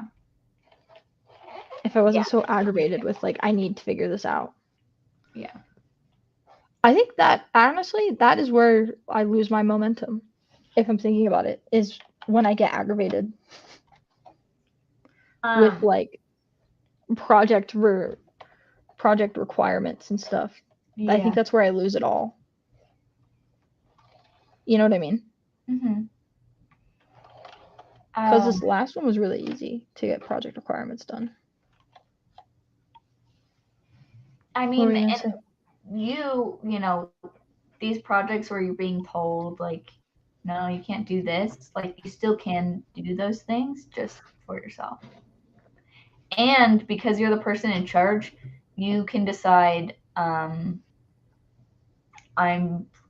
Speaker 1: if I wasn't so aggravated with like I need to figure this out.
Speaker 2: Yeah.
Speaker 1: I think that honestly that is where I lose my momentum if I'm thinking about it is when I get aggravated with like project requirements and stuff. I think that's where I lose it all. You know what I mean?
Speaker 2: Mhm.
Speaker 1: Because this last one was really easy to get project requirements done.
Speaker 2: I
Speaker 1: What were
Speaker 2: mean,
Speaker 1: you gonna
Speaker 2: and
Speaker 1: say?
Speaker 2: you know, these projects where you're being told like, no, you can't do this. Like, you still can do those things just for yourself. And because you're the person in charge, you can decide, I'm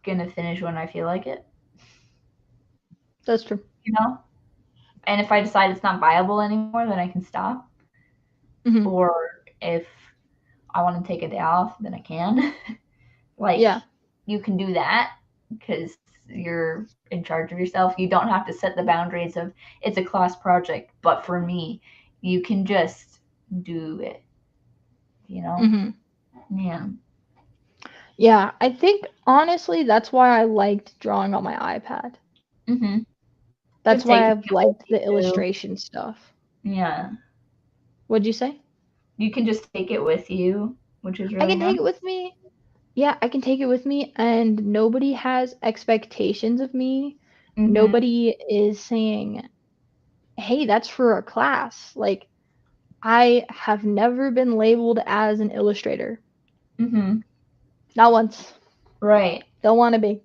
Speaker 2: gonna finish when I feel like it.
Speaker 1: That's true.
Speaker 2: You know, and if I decide it's not viable anymore, then I can stop.
Speaker 1: Mm-hmm.
Speaker 2: Or if I want to take a day off, then I can. Like,
Speaker 1: Yeah.
Speaker 2: you can do that because you're in charge of yourself. You don't have to set the boundaries of it's a class project, but for me, you can just do it, you know?
Speaker 1: Mm-hmm.
Speaker 2: Yeah.
Speaker 1: Yeah. I think honestly that's why I liked drawing on my iPad.
Speaker 2: Mm-hmm.
Speaker 1: That's
Speaker 2: Just taking
Speaker 1: why
Speaker 2: it
Speaker 1: I've
Speaker 2: with
Speaker 1: liked the
Speaker 2: you.
Speaker 1: illustration stuff.
Speaker 2: Yeah.
Speaker 1: What'd you say?
Speaker 2: You can just take it with you, which is
Speaker 1: I
Speaker 2: really
Speaker 1: can
Speaker 2: nice.
Speaker 1: take it with me. Yeah, I can take it with me, and nobody has expectations of me.
Speaker 2: Mm-hmm.
Speaker 1: Nobody is saying, hey, that's for a class. Like, I have never been labeled as an illustrator.
Speaker 2: Mm-hmm.
Speaker 1: Not once.
Speaker 2: Right.
Speaker 1: Don't want to be.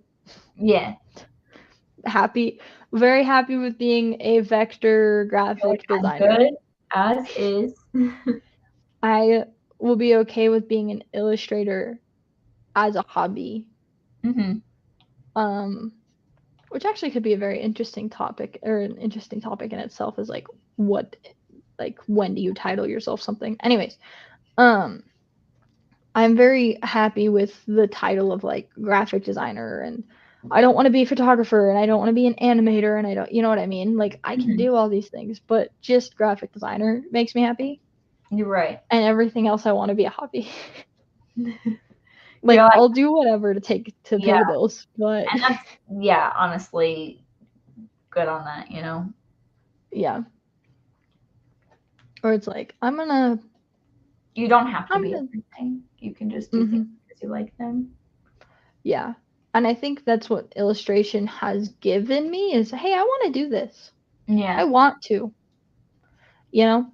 Speaker 2: Yeah.
Speaker 1: Happy, very happy with being a vector
Speaker 2: You're like,
Speaker 1: graphic
Speaker 2: I'm
Speaker 1: designer.
Speaker 2: good as is.
Speaker 1: I will be okay with being an illustrator as a hobby.
Speaker 2: Mm-hmm.
Speaker 1: Um, which actually could be a very interesting topic, or an interesting topic in itself is like what, like when do you title yourself something? Anyways, um, I'm very happy with the title of like graphic designer, and I don't want to be a photographer, and I don't want to be an animator, and I don't, you know what I mean? Like I can
Speaker 2: Mm-hmm.
Speaker 1: do all these things, but just graphic designer makes me happy,
Speaker 2: You're right.
Speaker 1: and everything else I want to be a hobby.
Speaker 2: You're
Speaker 1: Like
Speaker 2: like,
Speaker 1: I'll do whatever to
Speaker 2: yeah.
Speaker 1: pay the bills, but
Speaker 2: And that's, yeah, honestly, good on that, you know?
Speaker 1: yeah. Or it's like I'm
Speaker 2: You don't have to be
Speaker 1: gonna
Speaker 2: everything. You can just do things
Speaker 1: mhm.
Speaker 2: because you like them.
Speaker 1: Yeah. And I think that's what illustration has given me is, hey, I want to do this. I
Speaker 2: Yeah.
Speaker 1: want to. You know?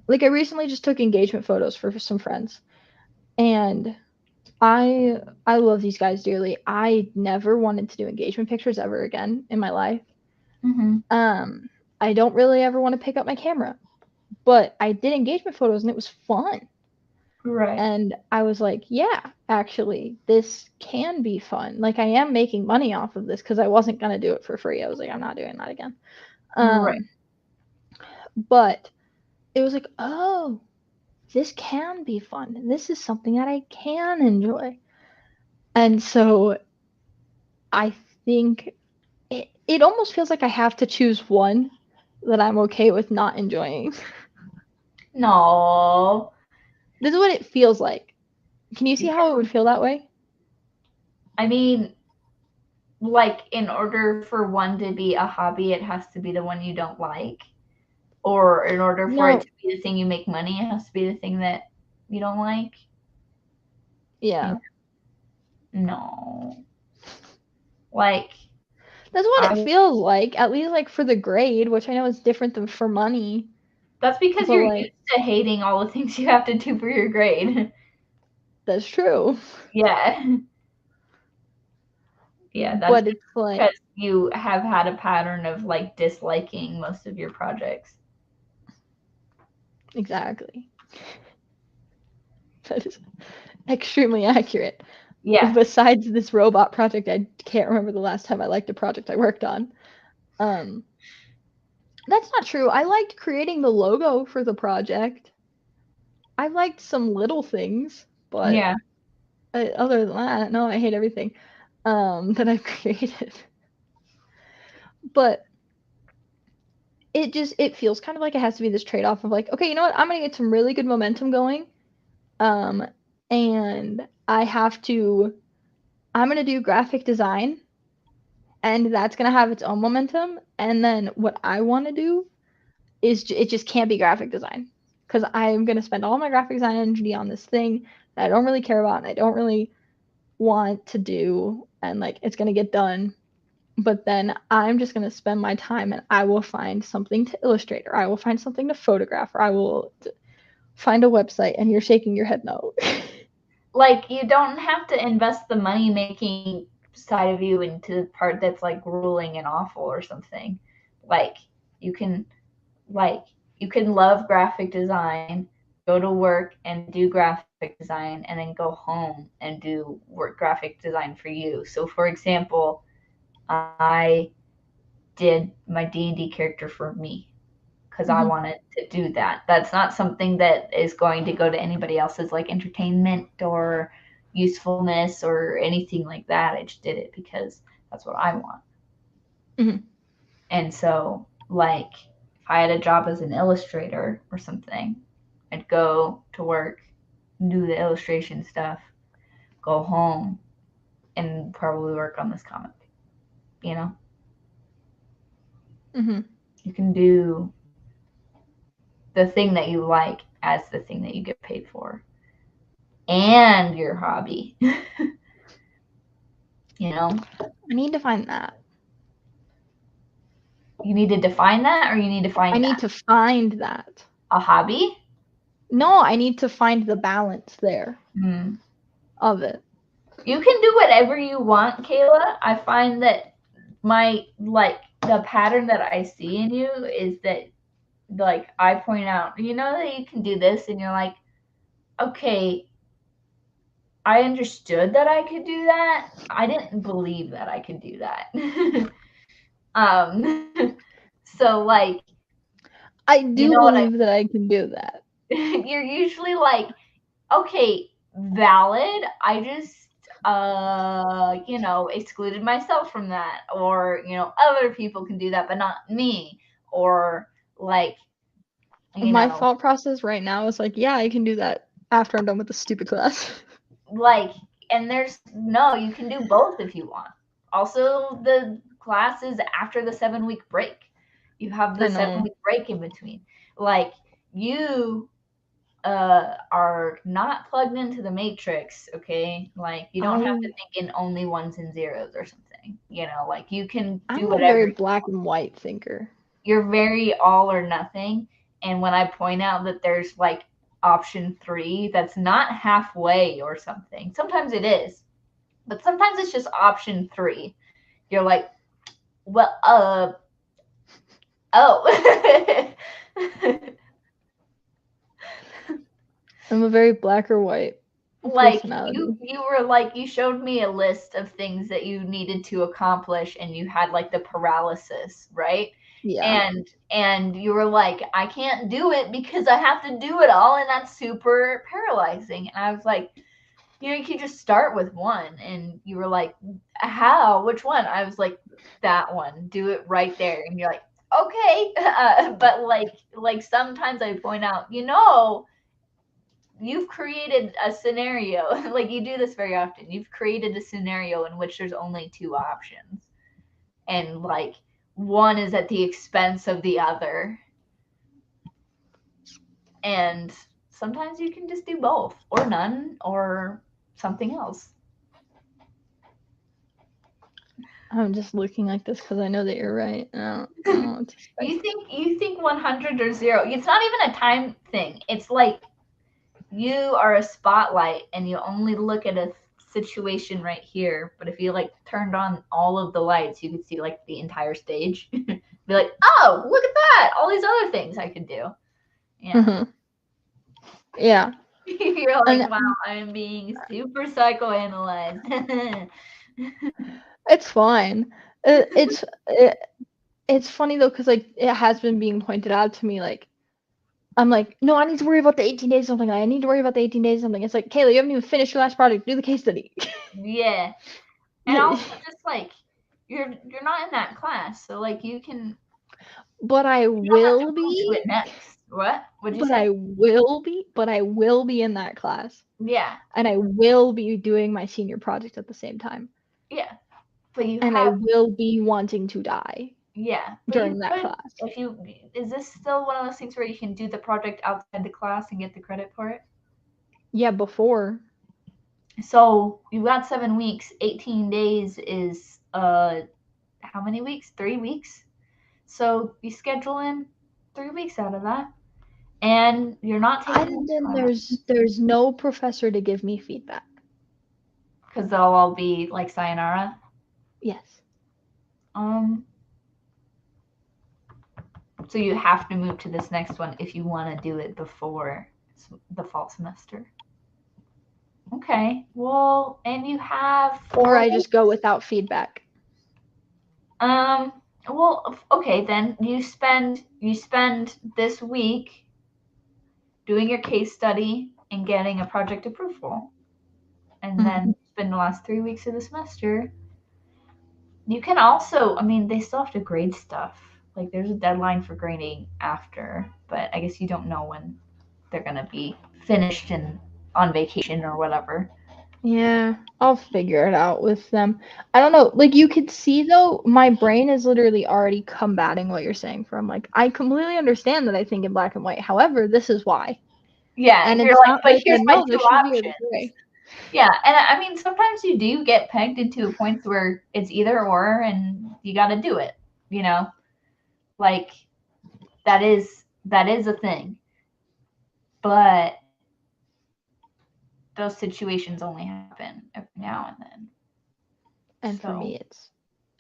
Speaker 1: Like I recently just took engagement photos for some friends. And I love these guys dearly. I never wanted to do engagement pictures ever again in my life.
Speaker 2: Mm-hmm.
Speaker 1: Um I don't really ever want to pick up my camera. But I did engagement photos and it was fun.
Speaker 2: Right.
Speaker 1: And I was like, yeah, actually, this can be fun. Like I am making money off of this because I wasn't gonna do it for free. I was like, I'm not doing that again.
Speaker 2: Right.
Speaker 1: Um, but it was like, oh, this can be fun. And this is something that I can enjoy. And so I think it almost feels like I have to choose one that I'm okay with not enjoying.
Speaker 2: No.
Speaker 1: This is what it feels like. Can you see
Speaker 2: Yeah.
Speaker 1: how it would feel that way?
Speaker 2: I mean, like, in order for one to be a hobby, it has to be the one you don't like. Or in order for it
Speaker 1: No.
Speaker 2: to be the thing you make money, it has to be the thing that you don't like. You
Speaker 1: Yeah.
Speaker 2: know? No. Like,
Speaker 1: That's what it
Speaker 2: I
Speaker 1: feels like, at least like for the grade, which I know is different than for money.
Speaker 2: that's because
Speaker 1: But
Speaker 2: you're used
Speaker 1: like
Speaker 2: to hating all the things you have to do for your grade.
Speaker 1: that's true.
Speaker 2: Yeah. Yeah, that's
Speaker 1: But it's like
Speaker 2: because you have had a pattern of like disliking most of your projects.
Speaker 1: exactly. That is extremely accurate.
Speaker 2: Yeah.
Speaker 1: Besides this robot project, I can't remember the last time I liked a project I worked on. Um that's not true. I liked creating the logo for the project. I liked some little things, but
Speaker 2: Yeah.
Speaker 1: other than that, no, I hate everything that I've created. But it feels kind of like it has to be this trade-off of like, okay, you know what? I'm gonna get some really good momentum going. Um, and I'm gonna do graphic design, and that's gonna have its own momentum. And then what I want to do is it just can't be graphic design because I'm gonna spend all my graphic design energy on this thing that I don't really care about and I don't really want to do, and like it's gonna get done. But then I'm just gonna spend my time and I will find something to illustrate, or I will find something to photograph, or I will find a website. And you're shaking your head no.
Speaker 2: Like, you don't have to invest the money making side of you into the part that's like grueling and awful or something. Like, you can you can love graphic design, go to work and do graphic design, and then go home and do work graphic design for you. So for example, I did my D&D character for me because I wanted to do that. That's not something that is going to go to anybody else's like entertainment or usefulness or anything like that. I just did it because that's what I want.
Speaker 1: Mhm.
Speaker 2: And so, like, if I had a job as an illustrator or something, I'd go to work, do the illustration stuff, go home, and probably work on this comic. You know,
Speaker 1: Mhm.
Speaker 2: you can do the thing that you like as the thing that you get paid for and your hobby. You know,
Speaker 1: I need to find that.
Speaker 2: you need to define that or you need to
Speaker 1: I
Speaker 2: find
Speaker 1: need
Speaker 2: that.
Speaker 1: to find that.
Speaker 2: A hobby?
Speaker 1: No, I need to find the balance there
Speaker 2: Hmm.
Speaker 1: of it.
Speaker 2: You can do whatever you want, Kayla. I find that the pattern that I see in you is that, like, I point out, you know, that you can do this, and you're like, okay, I understood that I could do that. I didn't believe that I could do that. So, like,
Speaker 1: I
Speaker 2: you
Speaker 1: do
Speaker 2: know what
Speaker 1: believe that I can do that.
Speaker 2: you're usually like, okay, valid. I just excluded myself from that, or other people can do that but not me, or like, you
Speaker 1: My
Speaker 2: know,
Speaker 1: thought process right now is like, yeah, I can do that after I'm done with the stupid class.
Speaker 2: like, and there's no, you can do both if you want. Also, the class is after the 7-week break. You have
Speaker 1: I
Speaker 2: the seven
Speaker 1: know.
Speaker 2: week break in between. Like, you are not plugged into the matrix, okay? Like, you don't have to think in only ones and zeros or something. Like, you can do
Speaker 1: I'm a
Speaker 2: whatever
Speaker 1: very
Speaker 2: you
Speaker 1: black
Speaker 2: want.
Speaker 1: and white thinker.
Speaker 2: You're very all or nothing. And when I point out that there's like option 3 that's not halfway or something, sometimes it is, but sometimes it's just option 3. You're like, well, oh.
Speaker 1: I'm a very black or white
Speaker 2: Like, you
Speaker 1: personality.
Speaker 2: you were like, you showed me a list of things that you needed to accomplish, and you had like the paralysis, right?
Speaker 1: Yeah.
Speaker 2: And you were like, I can't do it because I have to do it all, and that's super paralyzing. And I was like, you can just start with one. And you were like, how? Which one? I was like, that one. Do it right there. And you're like, okay. But like sometimes I point out, you've created a scenario. Like, you do this very often. You've created a scenario in which there's only 2 options, and like, one is at the expense of the other. And sometimes you can just do both, or none, or something else.
Speaker 1: I'm just looking like this because I know that you're right. I don't know what to say.
Speaker 2: You think 100 or 0. It's not even a time thing. It's like, you are a spotlight and you only look at a situation right here. But if you like turned on all of the lights, you could see like the entire stage. Be like, oh, look at that! All these other things I could do. Yeah.
Speaker 1: Yeah.
Speaker 2: You're like,
Speaker 1: And
Speaker 2: wow, I'm being super psychoanalyzed.
Speaker 1: it's fine. It's funny though because like it has been being pointed out to me like I'm like, no, I need to worry about the 18 days something. I need to worry about the 18 days something. It's like, Kayla, you haven't even finished your last project. Do the case study.
Speaker 2: Yeah. And also, just like, you're not in that class, so like, you can.
Speaker 1: but I
Speaker 2: You don't have to
Speaker 1: will
Speaker 2: go to
Speaker 1: be.
Speaker 2: it next. What? What'd you
Speaker 1: But
Speaker 2: say?
Speaker 1: I will be in that class.
Speaker 2: Yeah,
Speaker 1: And I will be doing my senior project at the same time.
Speaker 2: yeah. But you
Speaker 1: And I
Speaker 2: have,
Speaker 1: will be wanting to die
Speaker 2: yeah. But you
Speaker 1: during that
Speaker 2: could,
Speaker 1: class.
Speaker 2: if you, is this still one of those things where you can do the project outside the class and get the credit for it?
Speaker 1: Yeah, before.
Speaker 2: So you've got 7 weeks. 18 days is how many weeks? 3 weeks. So you schedule in 3 weeks out of that, and you're not taking
Speaker 1: And
Speaker 2: this
Speaker 1: then
Speaker 2: class
Speaker 1: there's no professor to give me feedback.
Speaker 2: because they'll all be like sayonara.
Speaker 1: Yes.
Speaker 2: Um. So you have to move to this next one if you want to do it before the fall semester. Okay. Well, and you have
Speaker 1: Or
Speaker 2: 4
Speaker 1: I
Speaker 2: weeks.
Speaker 1: just go without feedback.
Speaker 2: Um. Well, okay then. You spend this week doing your case study and getting a project approval, and then spend the last 3 weeks of the semester. You can also, I mean, they still have to grade stuff. Like, there's a deadline for grading after, but I guess you don't know when they're gonna be finished and on vacation or whatever.
Speaker 1: Yeah, I'll figure it out with them. I don't know. Like you could see though, my brain is literally already combating what you're saying from like I completely understand that I think in black and white. However, this is why.
Speaker 2: Yeah,
Speaker 1: And
Speaker 2: you're
Speaker 1: it's
Speaker 2: like,
Speaker 1: not
Speaker 2: but
Speaker 1: like
Speaker 2: here's my
Speaker 1: no,
Speaker 2: two
Speaker 1: there should be a
Speaker 2: options.
Speaker 1: gray.
Speaker 2: Yeah, and I mean, sometimes you do get pegged into points where it's either or, and you got to do it. You know, like that is a thing. But those situations only happen every now and then.
Speaker 1: And for
Speaker 2: So
Speaker 1: me it's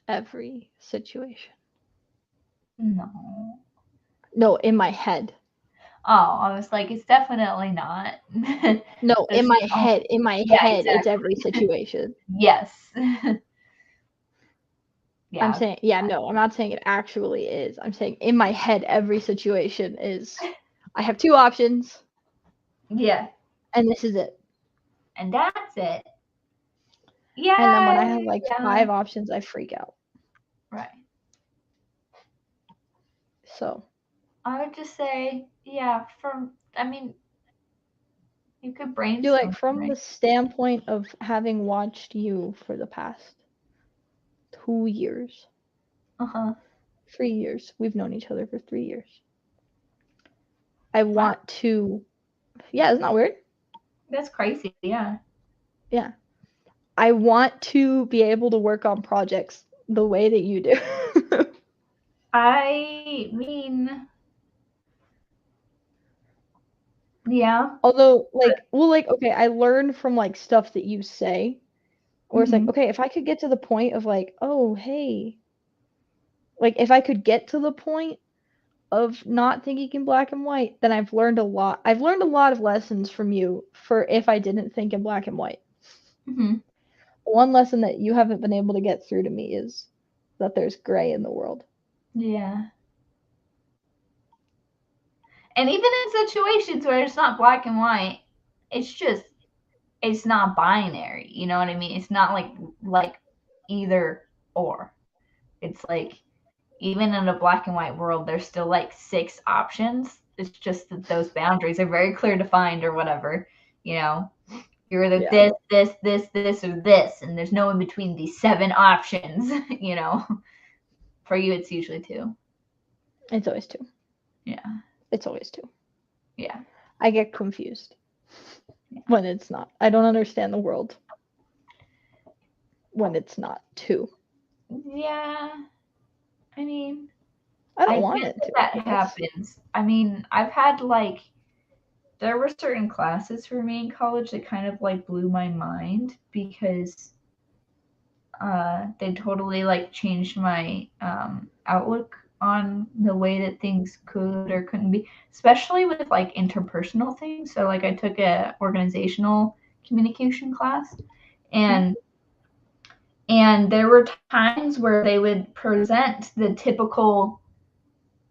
Speaker 1: every situation.
Speaker 2: no.
Speaker 1: No, in my head.
Speaker 2: Oh, I was like, it's definitely not.
Speaker 1: No,
Speaker 2: There's
Speaker 1: in my
Speaker 2: yeah,
Speaker 1: head it's
Speaker 2: exactly.
Speaker 1: every situation.
Speaker 2: Yes.
Speaker 1: I'm
Speaker 2: Yeah.
Speaker 1: saying yeah, no, I'm not saying it actually is. I'm saying in my head every situation is I have two options
Speaker 2: Yeah.
Speaker 1: and this is it.
Speaker 2: And that's it.
Speaker 1: And then when
Speaker 2: Yeah.
Speaker 1: I have like
Speaker 2: Yeah.
Speaker 1: 5 options, I freak out.
Speaker 2: Right.
Speaker 1: So,
Speaker 2: I would just say, yeah, I mean, you could
Speaker 1: do like
Speaker 2: brainstorm,
Speaker 1: from
Speaker 2: right?
Speaker 1: the standpoint of having watched you for the past 2 years,
Speaker 2: Uh-huh.
Speaker 1: 3 years, we've known each other for 3 years. I
Speaker 2: Wow.
Speaker 1: want to, yeah, isn't that weird?
Speaker 2: That's crazy. Yeah.
Speaker 1: Yeah. I want to be able to work on projects the way that you do.
Speaker 2: I mean, yeah.
Speaker 1: Although, like, well, like, okay, I learned from like stuff that you say, or it's like,
Speaker 2: Hmm.
Speaker 1: okay, if I could get to the point of like, oh, hey, like, if I could get to the point of not thinking in black and white, then I've learned a lot. I've learned a lot of lessons from you for if I didn't think in black and white.
Speaker 2: Hmm.
Speaker 1: One lesson that you haven't been able to get through to me is that there's gray in the world.
Speaker 2: Yeah. And even in situations where it's not black and white, it's just it's not binary. You know what I mean? It's not like either or. It's like even in a black and white world, there's still like 6 options. It's just that those boundaries are very clear defined or whatever. You know, you're either
Speaker 1: Yeah.
Speaker 2: this, or this, and there's no in between these 7 options. You know, for you, it's usually 2.
Speaker 1: It's always two.
Speaker 2: Yeah.
Speaker 1: It's always two.
Speaker 2: Yeah.
Speaker 1: I get confused
Speaker 2: Yeah.
Speaker 1: when it's not. I don't understand the world when it's not two.
Speaker 2: Yeah. I mean,
Speaker 1: I don't
Speaker 2: I
Speaker 1: want
Speaker 2: get
Speaker 1: it
Speaker 2: that
Speaker 1: to,
Speaker 2: that
Speaker 1: but that's
Speaker 2: happens. I mean, I've had like there were certain classes for me in college that kind of like blew my mind because they totally like changed my outlook on the way that things could or couldn't be, especially with like interpersonal things. So like I took a organizational communication class,
Speaker 1: hmm,
Speaker 2: and there were times where they would present the typical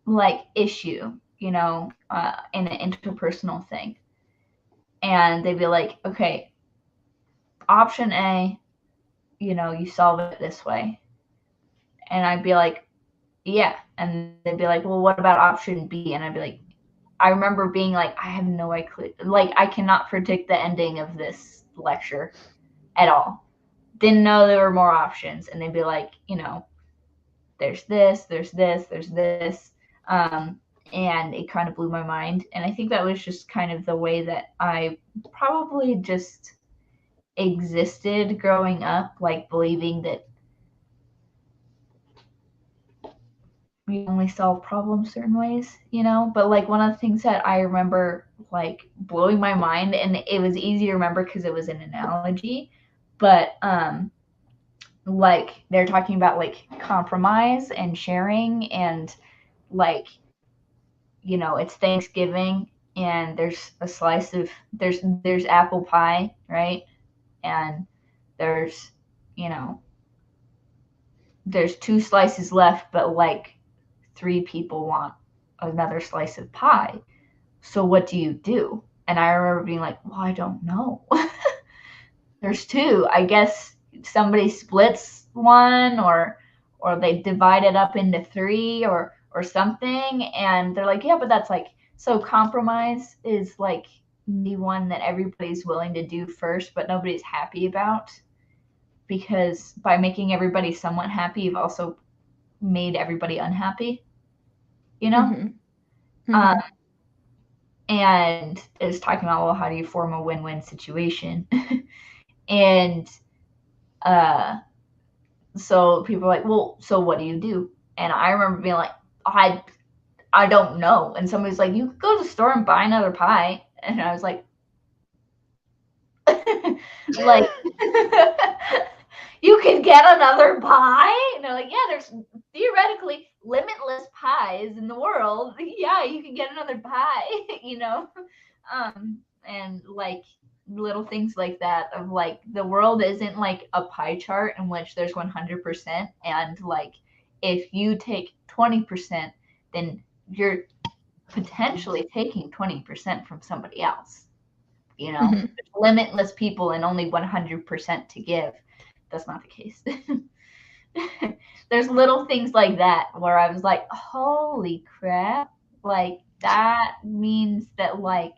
Speaker 2: like issue, you know, in an interpersonal thing, and they'd be like, okay, option A, you know, you solve it this way, and I'd be like, Yeah. And they'd be like, well, what about option B? And I'd be like, I remember being like, I have no idea. Like, I cannot predict the ending of this lecture at all. Didn't know there were more options. And they'd be like, there's this, there's this, there's this. And it kind of blew my mind. And I think that was just kind of the way that I probably just existed growing up, like believing that we only solve problems certain ways, But like one of the things that I remember like blowing my mind, and it was easy to remember because it was an analogy, but like they're talking about like compromise and sharing, and like it's Thanksgiving and there's a slice of there's apple pie, right? And there's you know there's two slices left, but like three people want another slice of pie. So what do you do? And I remember being like, well, I don't know. There's two. I guess somebody splits one, or they divide it up into three, or something. And they're like, yeah, but that's like, so compromise is like the one that everybody's willing to do first, but nobody's happy about, because by making everybody somewhat happy, you've also made everybody unhappy, you know?
Speaker 1: Mm-hmm.
Speaker 2: Um,
Speaker 1: Mm-hmm.
Speaker 2: and is talking about, well, how do you form a win-win situation? And uh, so people are like, well, so what do you do? And I remember being like, I don't know. And somebody's like, you could go to the store and buy another pie. And I was like, like, you could get another pie? And they're like, yeah, there's theoretically limitless pies in the world. Yeah, you can get another pie, and like little things like that of like the world isn't like a pie chart in which there's 100%, and like if you take 20%, then you're potentially taking 20% from somebody else.
Speaker 1: Mm-hmm.
Speaker 2: Limitless people and only 100% to give. That's not the case. There's little things like that where I was like, holy crap, like that means that like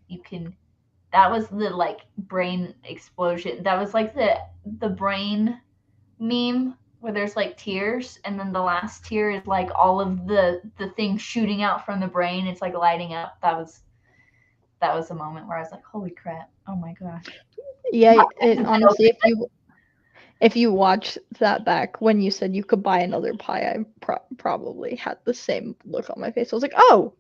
Speaker 2: you can, that was the like brain explosion. That was like the brain meme where there's like tears, and then the last tear is like all of the things shooting out from the brain. It's like lighting up. That was a moment where I was like, holy crap, oh my gosh.
Speaker 1: Yeah, honestly, if you watch that back when you said you could buy another pie, I probably had the same look on my face. I was like, oh,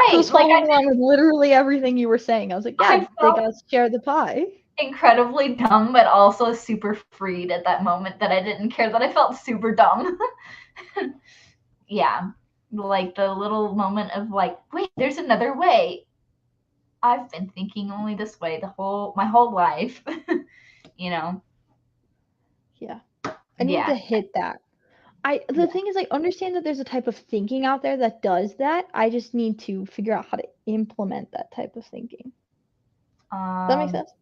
Speaker 1: I
Speaker 2: Right,
Speaker 1: was
Speaker 2: like
Speaker 1: following along with literally everything you were saying. I was like, yeah,
Speaker 2: I
Speaker 1: they
Speaker 2: felt
Speaker 1: gotta share the pie.
Speaker 2: incredibly dumb, but also super freed at that moment, that I didn't care that I felt super dumb. Yeah, like the little moment of like, wait, there's another way. I've been thinking only this way my whole life. you know.
Speaker 1: Yeah, I need
Speaker 2: Yeah.
Speaker 1: to hit that. The
Speaker 2: Yeah.
Speaker 1: thing is, I understand that there's a type of thinking out there that does that. I just need to figure out how to implement that type of thinking. Does that make
Speaker 2: Um
Speaker 1: sense?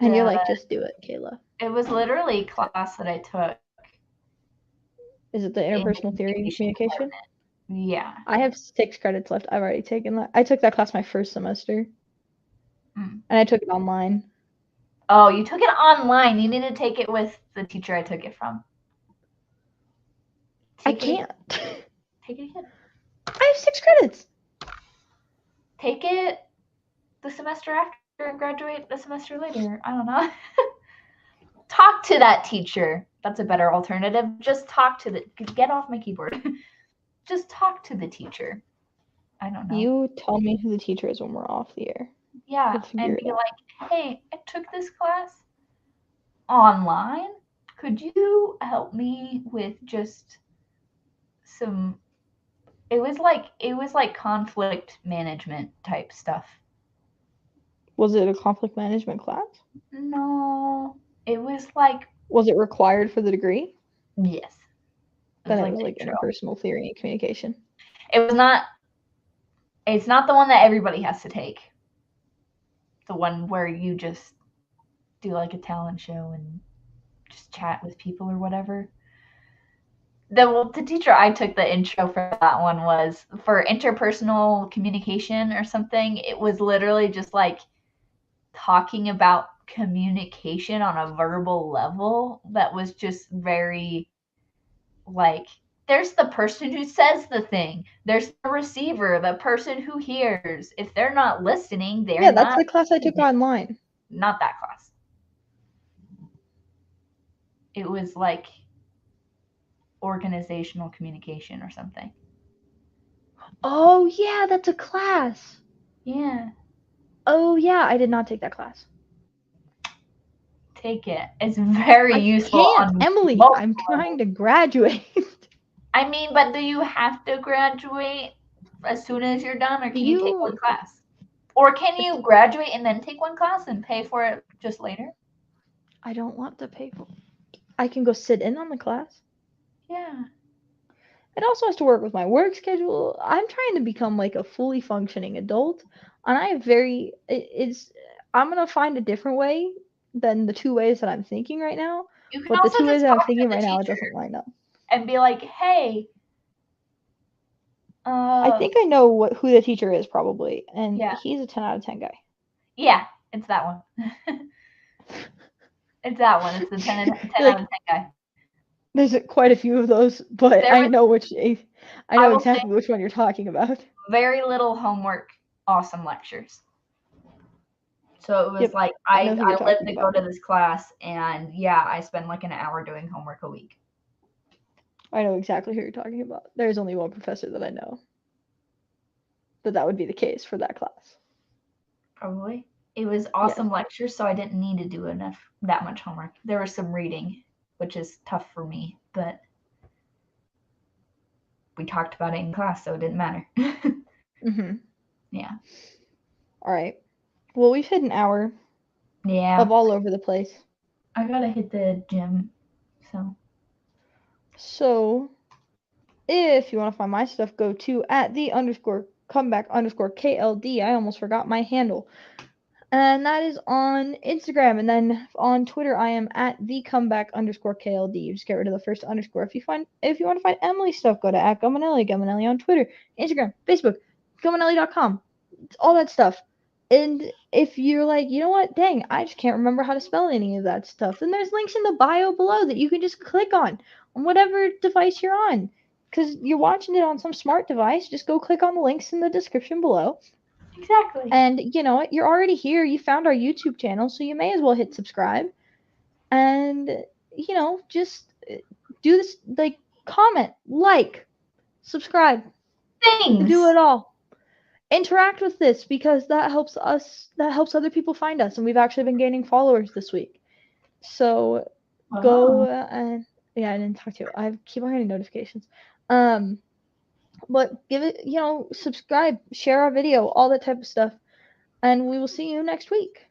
Speaker 1: And you're
Speaker 2: the
Speaker 1: like, just do it, Kayla.
Speaker 2: it was literally a class that I took
Speaker 1: Is it the
Speaker 2: in
Speaker 1: interpersonal
Speaker 2: the
Speaker 1: theory and
Speaker 2: communication
Speaker 1: communication?
Speaker 2: department. Yeah.
Speaker 1: I have 6 credits left. I've already taken that. I took that class my first semester,
Speaker 2: Mm.
Speaker 1: and I took it online.
Speaker 2: Oh, you took it online. You need to take it with the teacher I took it from.
Speaker 1: I
Speaker 2: Take it again.
Speaker 1: can't.
Speaker 2: Take it again.
Speaker 1: I have 6 credits.
Speaker 2: Take it the semester after and graduate a semester later. I don't know. Talk to that teacher. That's a better alternative. Just talk to get off my keyboard. Just talk to the teacher. I don't know.
Speaker 1: You tell me who the teacher is when we're off the air.
Speaker 2: Yeah,
Speaker 1: We'll figure
Speaker 2: and
Speaker 1: it
Speaker 2: be
Speaker 1: out.
Speaker 2: like, hey, I took this class online. Could you help me with just some, it was like conflict management type stuff.
Speaker 1: Was it a conflict management class?
Speaker 2: No, it was like,
Speaker 1: Was it required for the degree?
Speaker 2: yes, it
Speaker 1: Then
Speaker 2: was
Speaker 1: it
Speaker 2: like
Speaker 1: was like
Speaker 2: intro.
Speaker 1: interpersonal theory and communication.
Speaker 2: It was not, it's not the one that everybody has to take. The one where you just do like a talent show and just chat with people or whatever. The teacher I took the intro for that one was for interpersonal communication or something. It was literally just like talking about communication on a verbal level that was just very like there's the person who says the thing, there's the receiver, the person who hears. If they're not listening, they're
Speaker 1: Yeah, that's
Speaker 2: not
Speaker 1: the class I took
Speaker 2: receiving.
Speaker 1: online.
Speaker 2: Not that class. It was like organizational communication or something.
Speaker 1: Oh yeah, that's a class.
Speaker 2: Yeah,
Speaker 1: Oh yeah, I did not take that class.
Speaker 2: take it. It's very
Speaker 1: I
Speaker 2: useful
Speaker 1: can't,
Speaker 2: on
Speaker 1: Emily. I'm
Speaker 2: multiple
Speaker 1: trying
Speaker 2: levels.
Speaker 1: to graduate.
Speaker 2: I mean, but do you have to graduate as soon as you're done, or
Speaker 1: Do
Speaker 2: can you take
Speaker 1: you?
Speaker 2: one class? Or can you graduate and then take one class and pay for it just later?
Speaker 1: I don't want to pay for. I can go sit in on the class.
Speaker 2: Yeah.
Speaker 1: It also has to work with my work schedule. I'm trying to become like a fully functioning adult, and I have it's. I'm gonna find a different way than the two ways that I'm thinking right now.
Speaker 2: You can
Speaker 1: But the
Speaker 2: also
Speaker 1: two ways
Speaker 2: just
Speaker 1: that I'm
Speaker 2: talk to
Speaker 1: thinking
Speaker 2: the
Speaker 1: right now, it
Speaker 2: teacher
Speaker 1: doesn't line up.
Speaker 2: and be like, "Hey,
Speaker 1: I think I know who the teacher is probably, and
Speaker 2: yeah,
Speaker 1: he's a 10 out of 10 guy.
Speaker 2: yeah, it's that one. It's that one. It's the 10
Speaker 1: You're
Speaker 2: out of 10
Speaker 1: like,
Speaker 2: guy.
Speaker 1: there's quite a few of those, but
Speaker 2: There
Speaker 1: I
Speaker 2: was,
Speaker 1: know I know
Speaker 2: I will say,
Speaker 1: exactly which one you're talking about.
Speaker 2: very little homework, awesome lectures. So it was
Speaker 1: Yep,
Speaker 2: like
Speaker 1: I know who you're
Speaker 2: I live
Speaker 1: talking
Speaker 2: to go
Speaker 1: about.
Speaker 2: to this class, and yeah, I spend like an hour doing homework a week.
Speaker 1: I know exactly who you're talking about. There's only one professor that I know that would be the case for that class.
Speaker 2: Probably. It was
Speaker 1: Yes.
Speaker 2: awesome lectures, so I didn't need to do that much homework. There was some reading, which is tough for me, but we talked about it in class, so it didn't matter.
Speaker 1: Mhm.
Speaker 2: Yeah.
Speaker 1: All right. Well, we've hit an hour
Speaker 2: Yeah.
Speaker 1: of all over the place.
Speaker 2: I gotta hit the gym, so.
Speaker 1: So, if you want to find my stuff, go to at the underscore comeback underscore KLD. I almost forgot my handle. And that is on Instagram. And then on Twitter, I am at the comeback underscore KLD. You just get rid of the first underscore. If you want to find Emily's stuff, go to at Gumanelli on Twitter, Instagram, Facebook, Gumanelli.com. It's all that stuff. And if you're like, you know what, dang, I just can't remember how to spell any of that stuff, then there's links in the bio below that you can just click on whatever device you're on. Because you're watching it on some smart device, just go click on the links in the description below.
Speaker 2: Exactly.
Speaker 1: And you know what? You're already here. You found our YouTube channel, so you may as well hit subscribe. And just do this, like, comment, like, subscribe, do
Speaker 2: Things.
Speaker 1: it all. Interact with this because that helps other people find us, and we've actually been gaining followers this week. So go
Speaker 2: Oh.
Speaker 1: and yeah, I didn't talk to you. I keep on getting notifications. Um, but give it, subscribe, share our video, all that type of stuff, and we will see you next week.